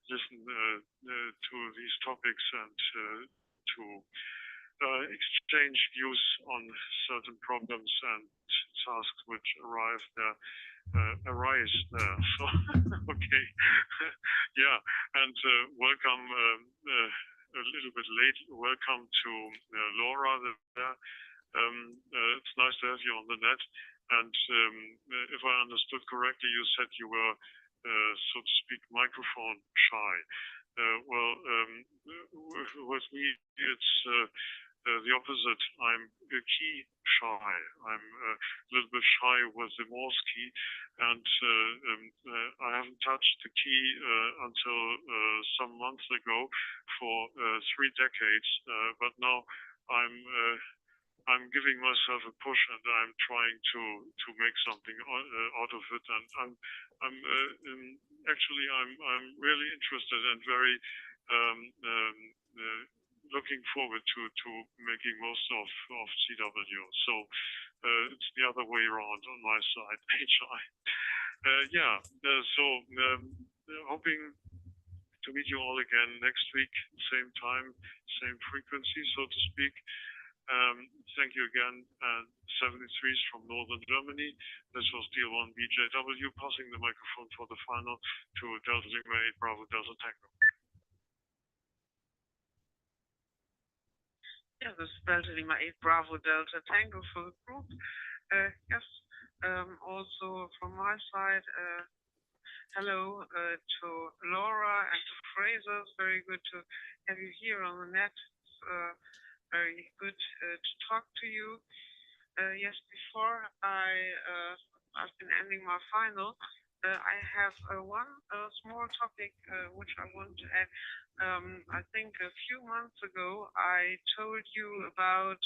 B: listen to these topics and to exchange views on certain problems and tasks which arise there. So, okay, yeah, and welcome. A little bit late. Welcome to Laura there. It's nice to have you on the net. And if I understood correctly, you said you were, so to speak, microphone shy. With me, it's the opposite. I'm key shy. I'm a little bit shy with the Morse key, and I haven't touched the key until some months ago for 3 decades. But now I'm giving myself a push, and I'm trying to make something out of it. And I'm really interested and very looking forward to making most of CW. So it's the other way around on my side, HI. Hoping to meet you all again next week, same time, same frequency, so to speak. Thank you again. 73s from Northern Germany. This was Deal 1 BJW, passing the microphone for the final to Delta Lima 8 Bravo Delta Tango.
C: Yeah, this is Delta Lima 8 Bravo Delta Tango for the group. Yes, also from my side, hello to Laura and to Fraser. It's very good to have you here on the net. It's very good to talk to you. Yes, before I've been ending my final, I have one small topic which I want to add. I think a few months ago I told you about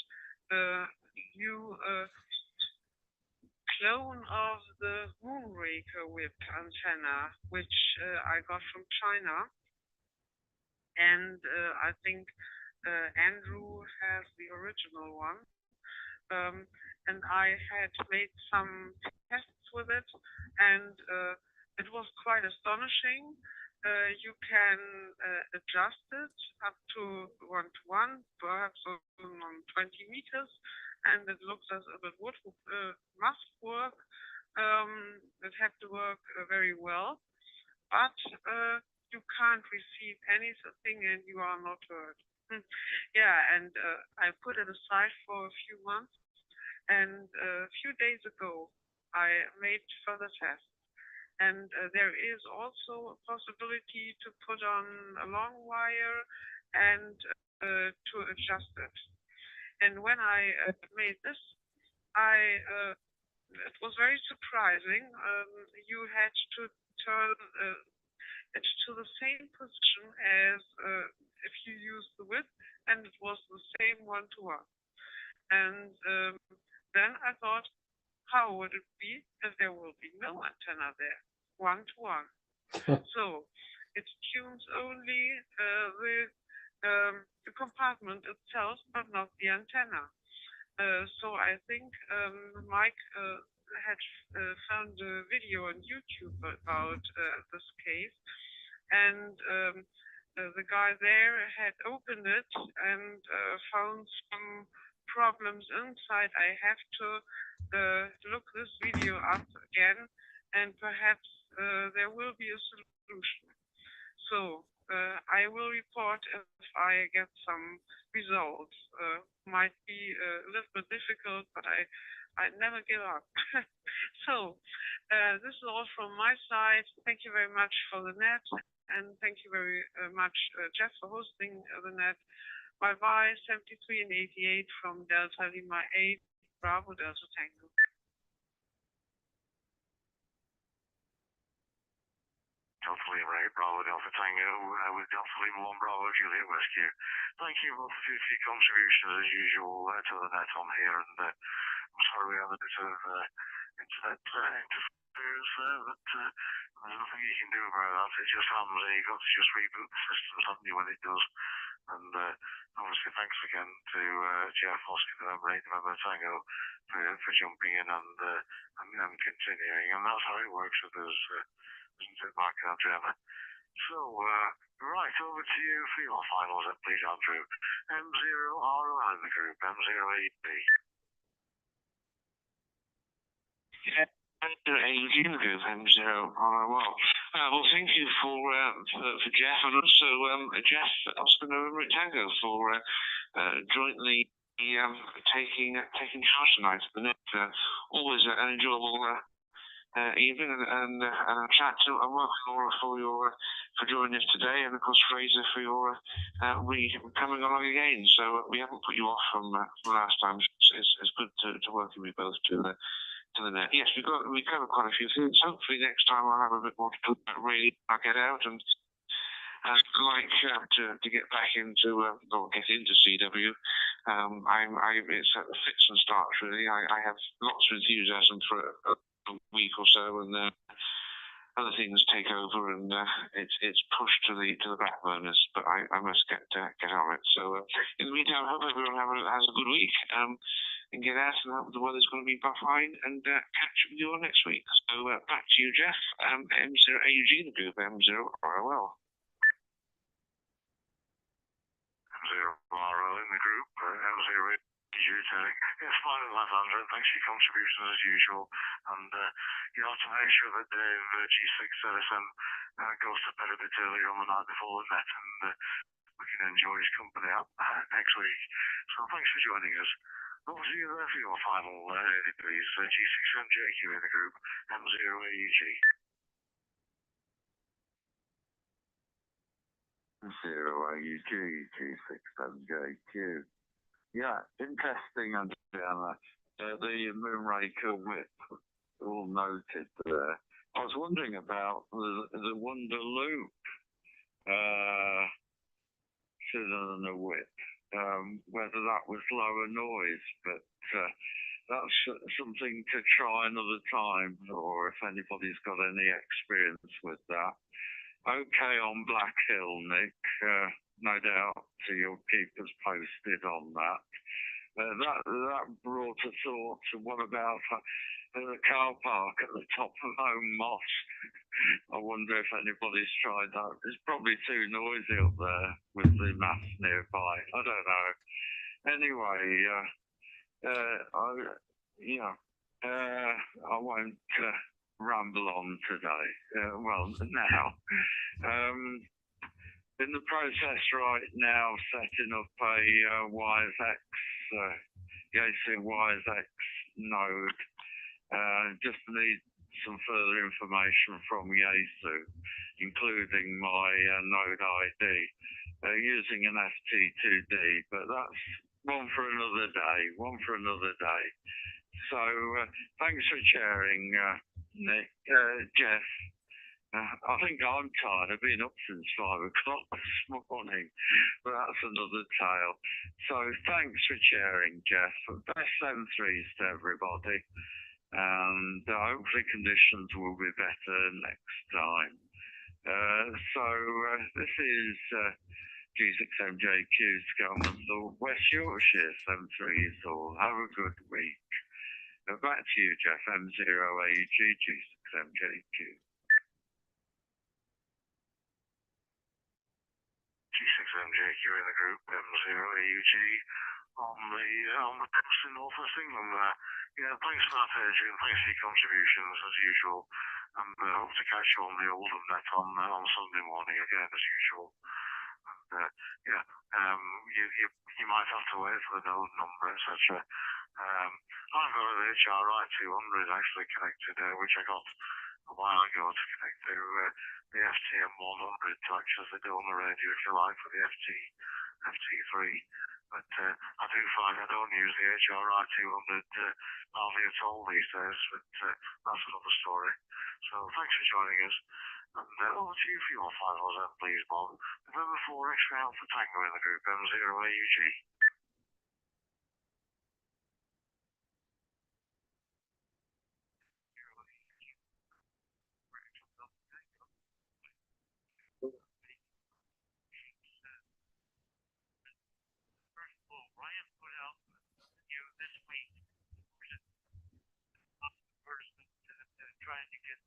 C: the new clone of the Moonraker whip antenna, which I got from China, and I think Andrew has the original one, and I had made some tests with it, and it was quite astonishing. You can adjust it up to 1-to-1, perhaps on 20 meters, and it looks as if it must work. It had to work very well, but you can't receive anything and you are not heard. Yeah, and I put it aside for a few months, and a few days ago I made further tests. And there is also a possibility to put on a long wire and to adjust it. And when I made this, it was very surprising. You had to turn it to the same position as if you use the whip, and it was the same 1-to-1. And then I thought, how would it be if there will be no antenna there, 1-to-1? So it tunes only the compartment itself, but not the antenna. So I think Mike had found a video on YouTube about this case, and the guy there had opened it and found some problems inside. I have to look this video up again, and perhaps there will be a solution. So I will report if I get some results. Might be a little bit difficult, but I never give up. So this is all from my side. Thank you very much for the net, and thank you very much, Jeff, for hosting the net. Bye-bye, 73 and 88 from Delta Lima 8, Bravo Delta Tango.
A: Delta Lima 8, Bravo Delta Tango, with Delta Lima 1, Bravo Juliet Rescue. Thank you both for your contribution as usual to the net on here, and I'm sorry we have a bit of internet interference there, but there's nothing you can do about that. It just happens, and you've got to just reboot the systems, haven't you, when it does. And obviously, thanks again to Jeff, Oscar November 8 November Tango for jumping in and continuing. And that's how it works with us, isn't it, Mark and Adriana? So, right, over to you for your finals then, please, Andrew. M0RO in the group, M0AD.
D: Yeah. Eugene Group M0RO. Well, thank you for Jeff and also Jeff Oscar November Tango for jointly taking charge tonight at the net. Always an enjoyable evening and a chat to and welcome Laura for joining us today, and of course Fraser for your coming along again. So we haven't put you off from last time. It's good to welcome you both to the net. Yes, we covered quite a few things. Hopefully next time I'll have a bit more to talk about. Really, I'll get out and like to get back into or get into CW. It's fits and starts really. I have lots of enthusiasm for a week or so, and other things take over, and it's pushed to the back burners. But I must get on it. So in the meantime, I hope everyone has a good week. And get out, and hope the weather's going to be fine, and catch up with you all next week. So back to you, Jeff. M0AUG, the group, M0ROL.
A: M0RO in the group, M0AUG. Yes, fine, Andrew. Thanks for your contribution as usual. And you have to make sure that Dave G6 LSM goes to bed a bit earlier on the night before the net, and we can enjoy his company up next week. So thanks for joining us. What was you there for your final, please? G6MJQ in the group, M0AUG.
E: 0AUG, G6MJQ. Yeah, interesting, Adriana. The Moonraker whip, all noted there. I was wondering about the Wonder Loop cylinder whip. Whether that was lower noise, but that's something to try another time, or if anybody's got any experience with that. Okay on Black Hill, Nick, no doubt you'll keep us posted on that. That brought a thought to what about the car park at the top of Home Mosque? I wonder if anybody's tried that. It's probably too noisy up there with the mass nearby. I don't know. Anyway, I won't ramble on today. Now. In the process right now, setting up a WiseX, Yaesu WiseX node. Just need some further information from Yaesu, including my node ID, using an FT2D, but that's one for another day. So thanks for sharing, Nick. Jeff, I think I'm tired. I've been up since 5 o'clock this morning, but that's another tale. So thanks for sharing, Jeff. Best M3s to everybody, and hopefully conditions will be better next time. This is G6MJQ Skelmanthorpe, West Yorkshire M3s all. Have a good week. Back to you, Jeff. M0AUG, G6MJQ.
A: G6MJQ in the group, M0AUG on the coast in North West England there. Yeah, thanks for that, Adrian. Thanks for your contributions as usual. And hope to catch you on the Oldham net on Sunday morning again as usual. And you might have to wait for the node number, etc. I've got an HRI 200 actually connected, which I got a while ago to connect to the FTM 100 to act as the donor radio, if you like, for the FT3. But I do find I don't use the HRI 200 hardly at all these days, but that's another story. So thanks for joining us. And over to you for your finals then, please, Bob. November 4 X-ray Alpha Tango in the group, M0AUG.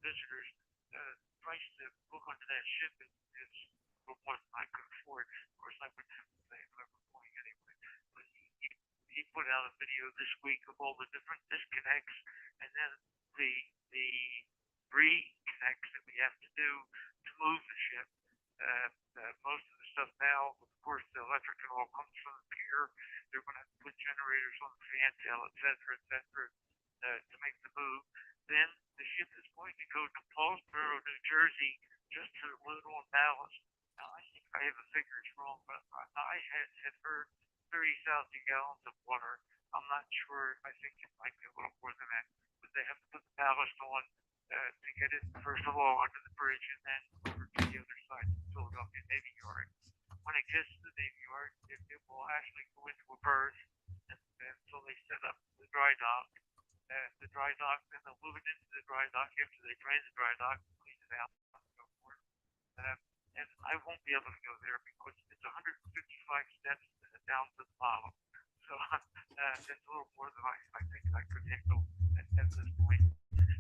F: visitors. The price to book onto that ship is a little more than I could afford. Of course, I wouldn't have to pay if I were going anyway. But he put out a video this week of all the different disconnects, and then the reconnects that we have to do to move the ship. Most of the stuff now, of course, the electric and all comes from the pier. They're going to put generators on the fantail, et cetera, to make the move. Then the ship is going to go to Paulsboro, New Jersey, just to load on ballast. Now, I think I have the figures wrong, but I had heard 30,000 gallons of water. I'm not sure. I think it might be a little more than that. But they have to put the ballast on to get it, first of all, under the bridge and then over to the other side of the Philadelphia Navy Yard. When it gets to the Navy Yard, it will actually go into a berth, and so they set up the dry dock. Then they'll move it into the dry dock after they drain the dry dock, clean it out, and so forth. And I won't be able to go there because it's 155 steps down to the bottom. So that's a little more than I think I could handle at this point.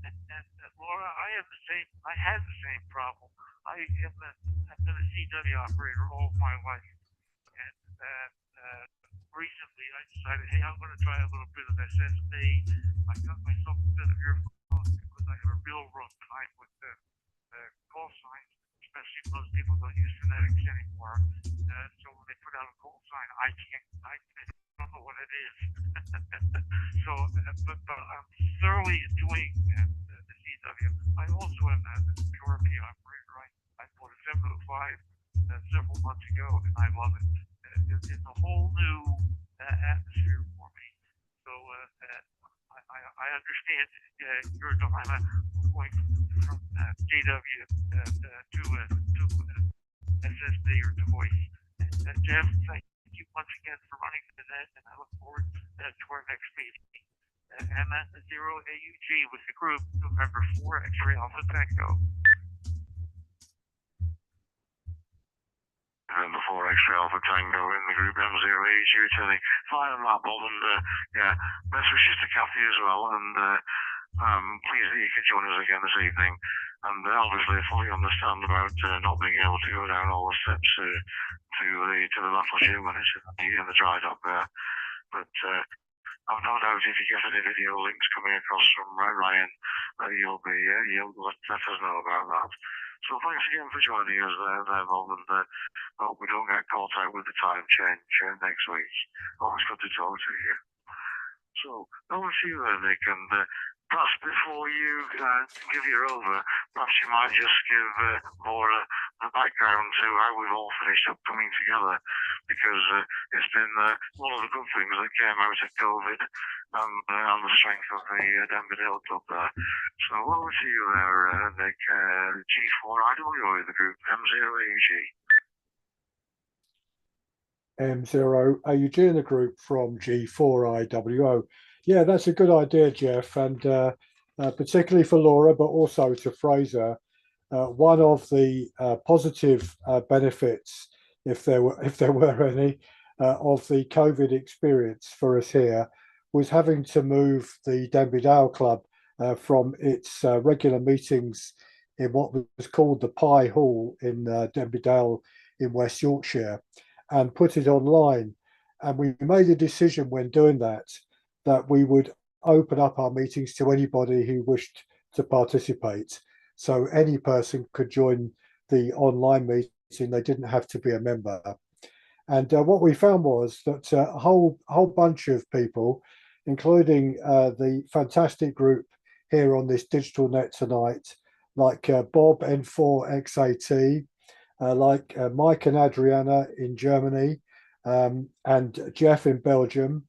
F: And Laura, I had the same problem. I've been a CW operator all my life, and recently I decided, hey, I'm going to try a little bit of SSB. I got myself a set of earphones because I have a real rough time with call signs, especially most people don't use phonetics anymore. So when they put out a call sign, I don't know what it is. So, but I'm thoroughly enjoying the CW. I also am a PRP operator. I bought a 705 several months ago, and I love it. It's a whole new atmosphere for me. So I understand your dilemma going from JW to SSB or to voice. Jeff, thank you once again for running the net, and I look forward to our next meeting. Emma 0AUG with the group, November 4, X-Ray Alpha Tango.
A: Before X-Ray Alpha Tango in the group M0AUG to the final map, and best wishes to Kathy as well, and pleased that you could join us again this evening. And obviously, I fully understand about not being able to go down all the steps to the Battle when it's in the dry dock there. But I've no doubt if you get any video links coming across from Ryan, you'll let us know about that. So thanks again for joining us there, Bob, and I hope we don't get caught out with the time change next week. Always good to talk to you. So over to you there, Nick, and perhaps before you give your over, perhaps you might just give more a background to how we've all finished up coming together, because it's been one of the good things that came out of COVID and the strength of the Denby Dale Club there. So over to you there, Nick, G4IW, the group M0AUG.
G: M0AUG in the group from G4IWO. Yeah, that's a good idea, Jeff, and particularly for Laura, but also to Fraser. One of the positive benefits, if there were any, of the COVID experience for us here was having to move the Denby Dale Club from its regular meetings in what was called the Pie Hall in Denby Dale in West Yorkshire and put it online. And we made a decision when doing that we would open up our meetings to anybody who wished to participate. So any person could join the online meeting. They didn't have to be a member. And what we found was that a whole bunch of people, including the fantastic group here on this digital net tonight, like Bob N4XAT, like Mike and Adriana in Germany, and Jeff in Belgium,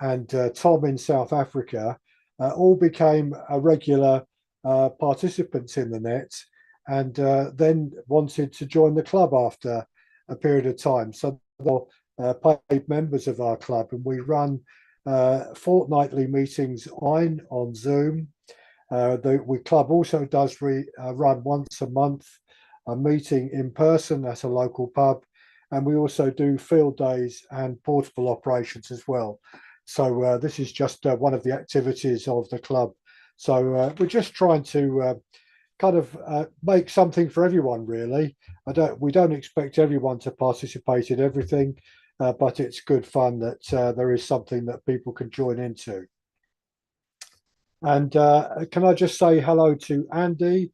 G: and Tom in South Africa, all became regular participants in the net, and then wanted to join the club after a period of time. So they're paid members of our club, and we run fortnightly meetings on Zoom. The club also does run once a month a meeting in person at a local pub, and we also do field days and portable operations as well. So this is just one of the activities of the club. So we're just trying to kind of make something for everyone, really. We don't expect everyone to participate in everything, but it's good fun that there is something that people can join into. And can I just say hello to Andy,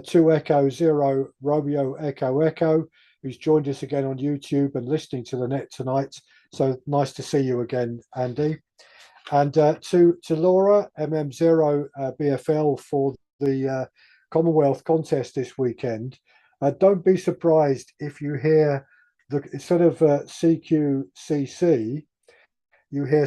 G: 2 Echo 0 Romeo Echo Echo, who's joined us again on YouTube and listening to the net tonight. So nice to see you again, Andy. And to Laura, MM0 BFL for the Commonwealth contest this weekend. Don't be surprised if you hear the instead of CQCC, you hear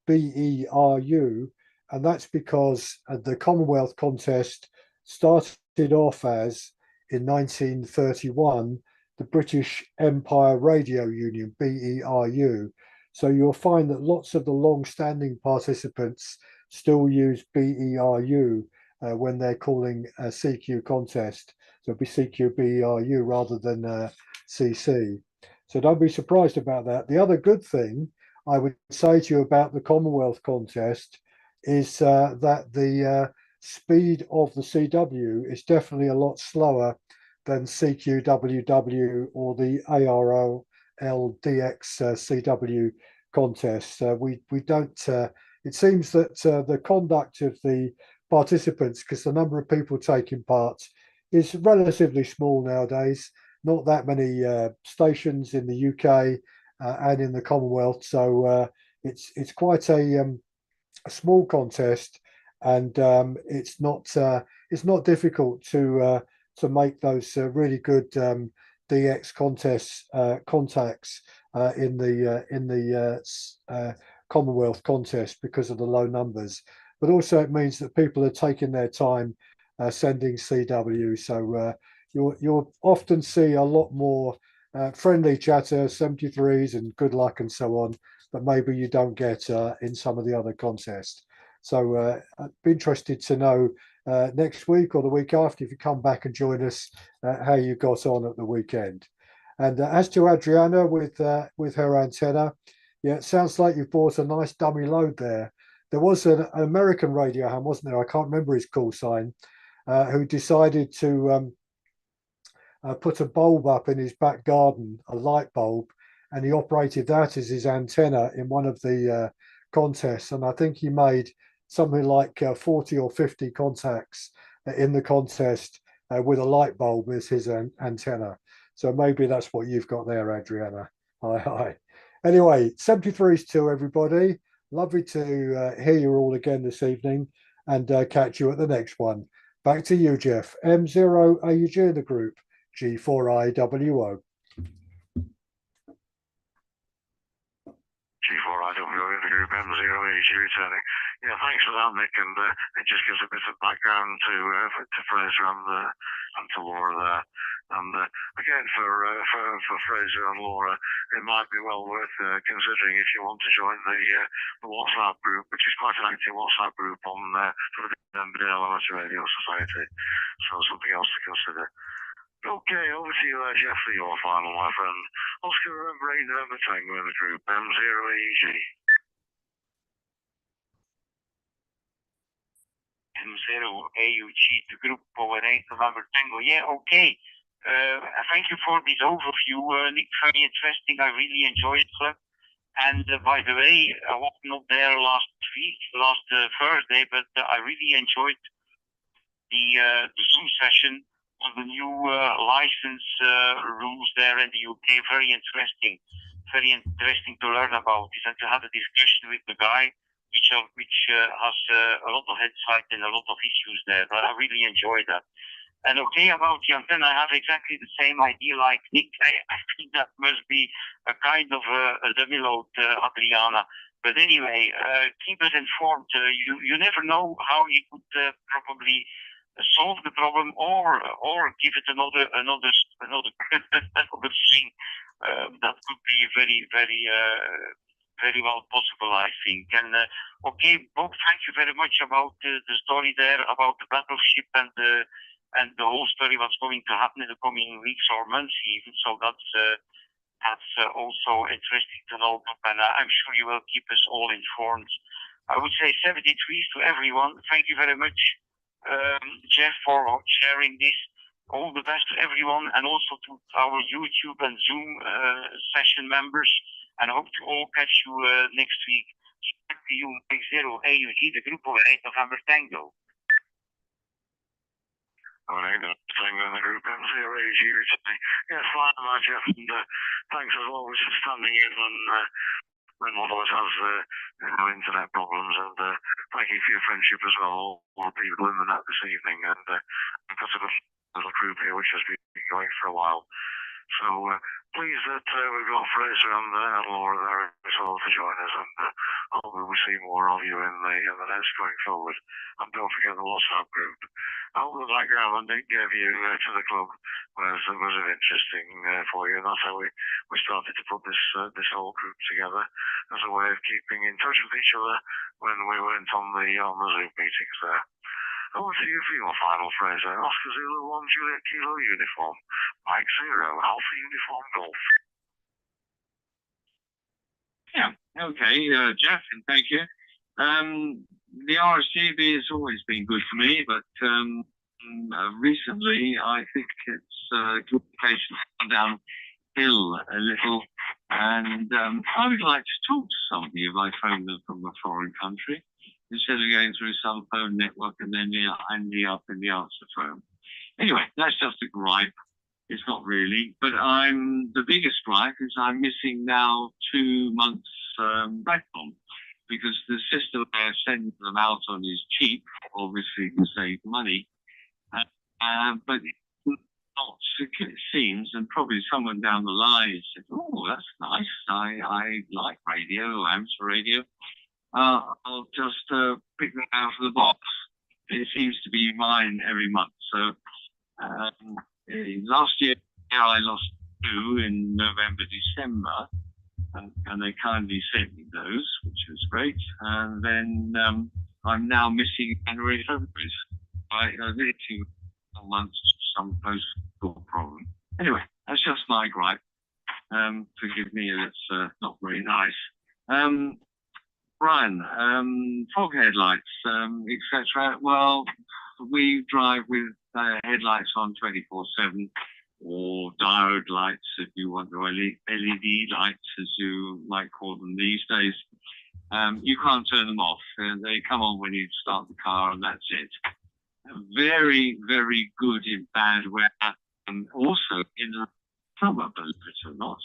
G: CQBERU, and that's because the Commonwealth contest started off as, in 1931, the British Empire Radio Union, BERU. So you'll find that lots of the long-standing participants still use BERU when they're calling a CQ contest. So it'll be CQBERU rather than CC. So don't be surprised about that. The other good thing I would say to you about the Commonwealth contest is that the speed of the CW is definitely a lot slower than CQWW or the ARLDX CW contest. We don't. It seems that the conduct of the participants, because the number of people taking part is relatively small nowadays. Not that many stations in the UK and in the Commonwealth, so it's quite a small contest, and it's not difficult to make those really good DX contests contacts in the Commonwealth contest because of the low numbers. But also it means that people are taking their time sending CW. So you'll often see a lot more friendly chatter, 73s and good luck and so on, that maybe you don't get in some of the other contests. So I'd be interested to know next week or the week after, if you come back and join us, how you got on at the weekend. And as to Adriana with her antenna, yeah, it sounds like you bought a nice dummy load there. There was an American radio ham, wasn't there? I can't remember his call sign, who decided to put a bulb up in his back garden, a light bulb, and he operated that as his antenna in one of the contests. And I think he made something like 40 or 50 contacts in the contest with a light bulb as his antenna. So maybe that's what you've got there, Adriana. Hi, hi. Anyway, 73s to everybody. Lovely to hear you all again this evening, and catch you at the next one. Back to you, Jeff. M0 AUG in the group, G4IWO.
A: G4IWO in the group, M0AG returning. Yeah, thanks for that, Nick, and it just gives a bit of background to Fraser and to Laura there. And again, for Fraser and Laura, it might be well worth considering if you want to join the WhatsApp group, which is quite an active WhatsApp group on for the Denby Dale Amateur Radio Society. So something else to consider. Okay, over to you there, Jeff, for your final, my friend. Oscar November 8 November Tango in the group, M0AG.
D: M0AUG, the group over 8 November Tango. Yeah, okay. Thank you for this overview, Nick. Very interesting. I really enjoyed it. And by the way, I was not there last Thursday, but I really enjoyed the Zoom session on the new license rules there in the UK. Very interesting to learn about this and to have a discussion with the guy, which has a lot of insight and a lot of issues there. But I really enjoyed that. And okay, about the antenna, I have exactly the same idea like Nick. I think that must be a kind of a dummy load, Adriana. But anyway, keep us informed. You never know how you could probably solve the problem or give it another thing. That could be very well possible, I think. And okay, Bob, thank you very much about the story there about the battleship and the whole story, what's going to happen in the coming weeks or months even. So that's also interesting to know, and I'm sure you will keep us all informed. I would say 73s to everyone. Thank you very much. Jeff, for sharing this. All the best to everyone, and also to our YouTube and Zoom session members. And I hope to all catch you next week. Back to you, Mike Zero AUG, the group over 8 November Tango.
A: All right, Tango in the group M0 AUG today. Yeah, fine, Jeff, and thanks as always for standing in when one of us has internet problems, and thank you for your friendship as well, all the people in the net this evening, and I've got a little group here which has been going for a while. So pleased that we've got Fraser and Laura there as well to join us, and hopefully we'll see more of you in the next going forward. And don't forget the WhatsApp group. I hope the background that Nick gave you to the club was interesting for you, and that's how we started to put this whole group together as a way of keeping in touch with each other when we weren't on the Zoom meetings there. Over to you for your final phrase. Oscar Zulu 1 Juliet Kilo uniform. Mike 0 Alpha uniform golf.
E: Yeah, okay, Jeff, and thank you. The RSGB has always been good for me, but recently I think its communications gone downhill a little, and I would like to talk to somebody if I phone them from a foreign country, instead of going through some phone network and then ending up in the answer phone. Anyway, that's just a gripe. It's not really, but the biggest gripe is I'm missing now 2 months backbone, because the system they're sending them out on is cheap, obviously to save money, but not, it seems, and probably someone down the line said, oh, that's nice, I like radio, amateur radio. I'll just pick them out of the box. It seems to be mine every month. So last year I lost 2 in November, December, and they kindly sent me those, which was great. And then I'm now missing January, February. I really 2 months, some post-school problem. Anyway, that's just my gripe. Forgive me, it's not very nice. Brian, fog headlights, etc. Well, we drive with headlights on 24/7, or diode lights, if you want, or LED lights, as you might call them these days. You can't turn them off. They come on when you start the car, and that's it. Very, very good in bad weather, and also in the summer, believe it or not.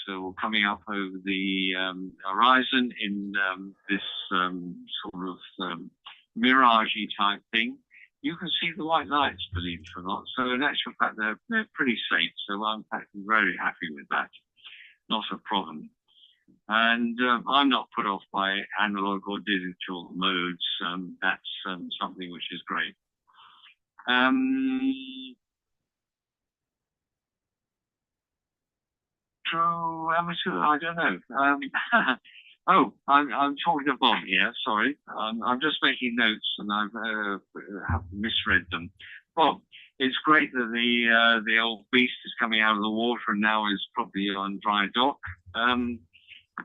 E: So coming up over the horizon in this sort of mirage-y type thing, you can see the white lights, believe it or not. So in actual fact, they're pretty safe. So I'm very happy with that. Not a problem. And I'm not put off by analog or digital modes. That's something which is great. True amateur, I don't know. Oh, I'm talking to Bob here. Sorry, I'm just making notes, and I've misread them. Bob, it's great that the old beast is coming out of the water and now is probably on dry dock.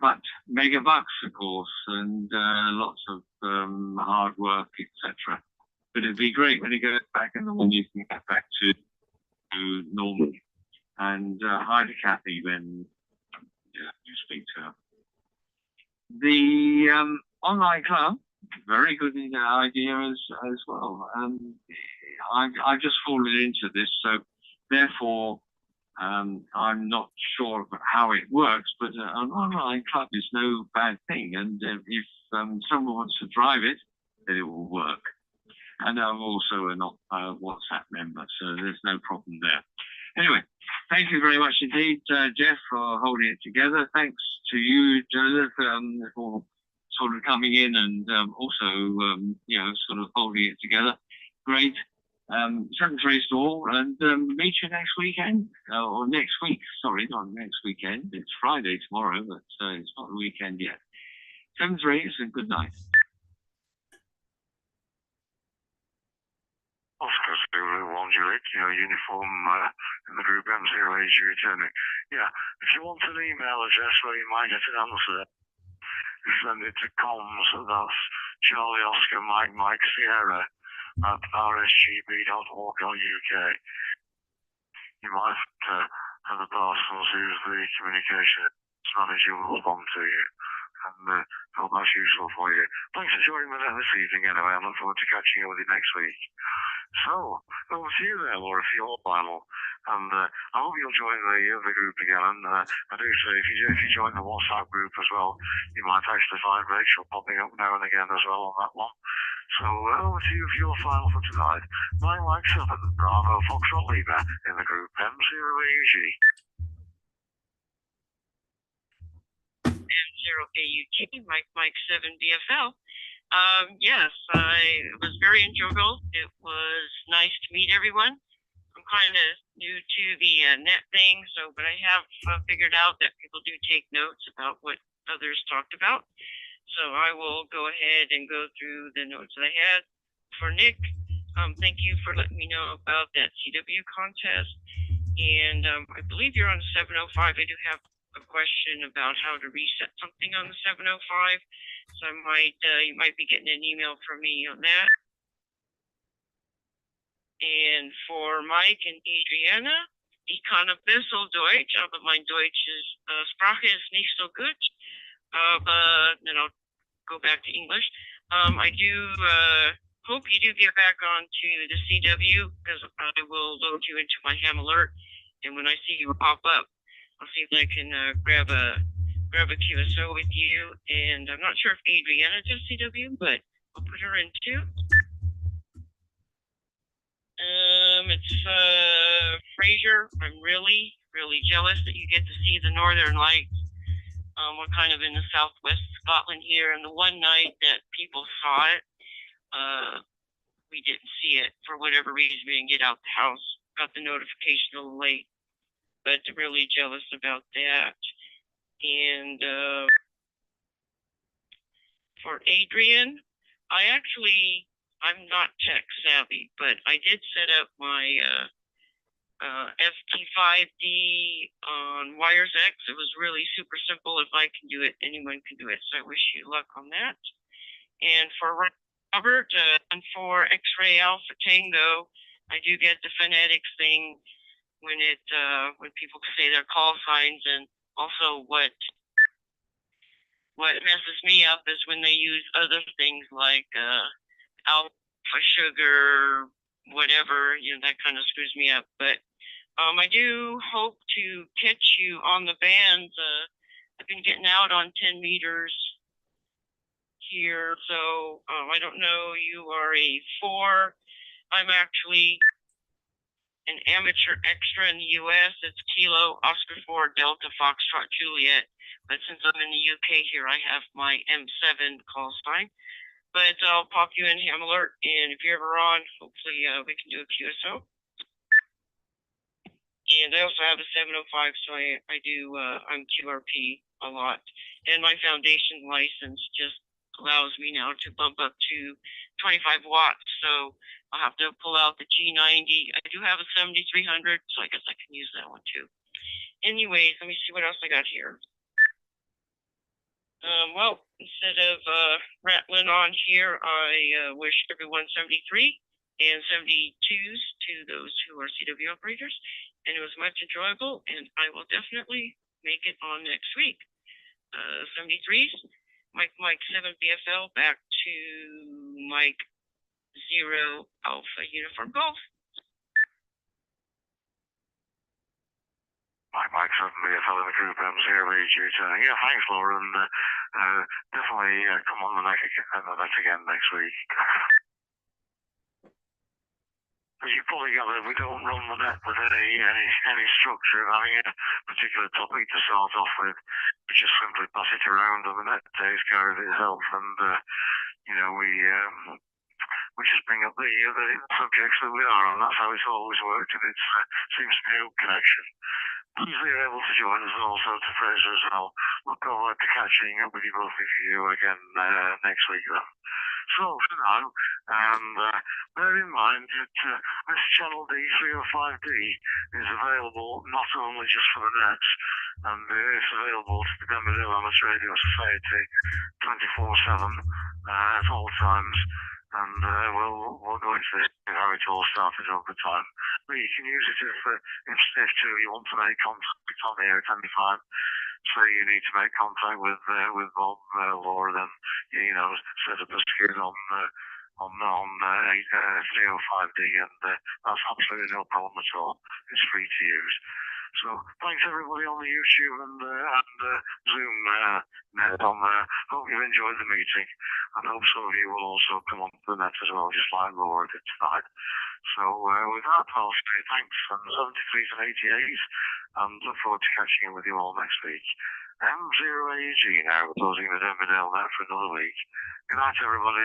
E: But mega bucks, of course, and lots of hard work, etc. But it'd be great when he goes back in the water, you can get back to normal. And hi to Kathy when you speak to her. The online club, very good idea as well. I've just fallen into this, so therefore I'm not sure about how it works, but an online club is no bad thing. And if someone wants to drive it, then it will work. And I'm also a WhatsApp member, so there's no problem there. Anyway, thank you very much indeed, Jeff, for holding it together. Thanks to you, Joseph, for sort of coming in and also, sort of holding it together. Great. 7-3 store, and meet you next weekend, or next week. Sorry, not next weekend. It's Friday tomorrow, but it's not the weekend yet. 7-3, and good night.
A: Oscar Zulu 1 Juliet, uniform in the group M0 AG returning. Yeah, if you want an email address where you might get an answer, you send it to comms, that's Charlie Oscar Mike Sierra at rsgb.org.uk. You might have the parcels who's the communications manager will respond to you, and hope that's useful for you. Thanks for joining me there this evening anyway. I look forward to catching up with you next week. So, over to you there, Laura, for your panel. And I hope you'll join the group again. And I do say, if you join the WhatsApp group as well, you might actually find Rachel popping up now and again as well on that one. So, over to you for your final for tonight. Mike 7, Bravo, Foxtrot Lima, in the group M0AUG.
H: M0AUG, Mike 7 BFL. Yes, it was very enjoyable. It was nice to meet everyone. I'm kind of new to the net thing, but I have figured out that people do take notes about what others talked about. So I will go ahead and go through the notes that I had for Nick. Thank you for letting me know about that CW contest. And I believe you're on the 705. I do have a question about how to reset something on the 705. So you might be getting an email from me on that. And for Mike and Adriana, ich kann ein bisschen Deutsch, aber mein Sprache ist nicht so gut. Then I'll go back to English. I do hope you do get back onto the CW, because I will load you into my ham alert. And when I see you pop up, I'll see if I can grab a QSO with you. And I'm not sure if Adriana does CW, but I'll put her in too. It's Fraser. I'm really, really jealous that you get to see the Northern Lights. We're kind of in the southwest Scotland here, and the one night that people saw it, we didn't see it for whatever reason. We didn't get out the house. Got the notification a little late, but really jealous about that. And for Adrian, I'm not tech savvy, but I did set up my FT5D on Wires X. It was really super simple. If I can do it, anyone can do it. So I wish you luck on that. And for Robert, and for X-Ray Alpha Tango, I do get the phonetics thing when people say their call signs, and also what messes me up is when they use other things like alpha sugar, whatever, that kind of screws me up. But I do hope to catch you on the bands. I've been getting out on 10 meters here, so I don't know, you are a 4. I'm actually an amateur extra in the US. It's Kilo Oscar 4 Delta Foxtrot Juliet. But since I'm in the UK here, I have my M7 call sign. But I'll pop you in ham alert, and if you're ever on, hopefully we can do a QSO. And I also have a 705, so I'm QRP a lot. And my foundation license just allows me now to bump up to 25 watts, so I'll have to pull out the G90. I do have a 7300, so I guess I can use that one too. Anyways, let me see what else I got here. Well, instead of rattling on here, I wish everyone 73 and 72s to those who are CW operators, and it was much enjoyable, and I will definitely make it on next week. 73s, Mike 7 BFL, back to Mike 0 Alpha Uniform Golf.
A: Mike 7 BFL in the group M0AUG. Yeah, thanks, Laura, and definitely come on the net again next week. As you probably gather, we don't run the net with any structure of having a particular topic to start off with. We just simply pass it around, and the net takes care of itself, and we just bring up the subjects that we are, and that's how it's always worked, and it seems to be a good connection. Please you're able to join us, and also to Fraser as well. Look forward to catching up with you both of you again next week then. So for now, and bear in mind that this channel D305D is available not only just for the nets, and it's available to the Denby Dale Amateur Radio Society 24/7 at all times. And we'll go into this, how it all started over time. But you can use it if you want to make contact on the air at any time. So you need to make contact with Bob, Laura, then set up a screen on 305D, and that's absolutely no problem at all. It's free to use. So thanks everybody on the YouTube and Zoom net on there. Hope you've enjoyed the meeting, and hope some of you will also come on the net as well, just like Laura did tonight. So with that, I'll say thanks from 73s and 88s, and look forward to catching up with you all next week. M0AG now, closing the Denby Dale net for another week. Good night, everybody.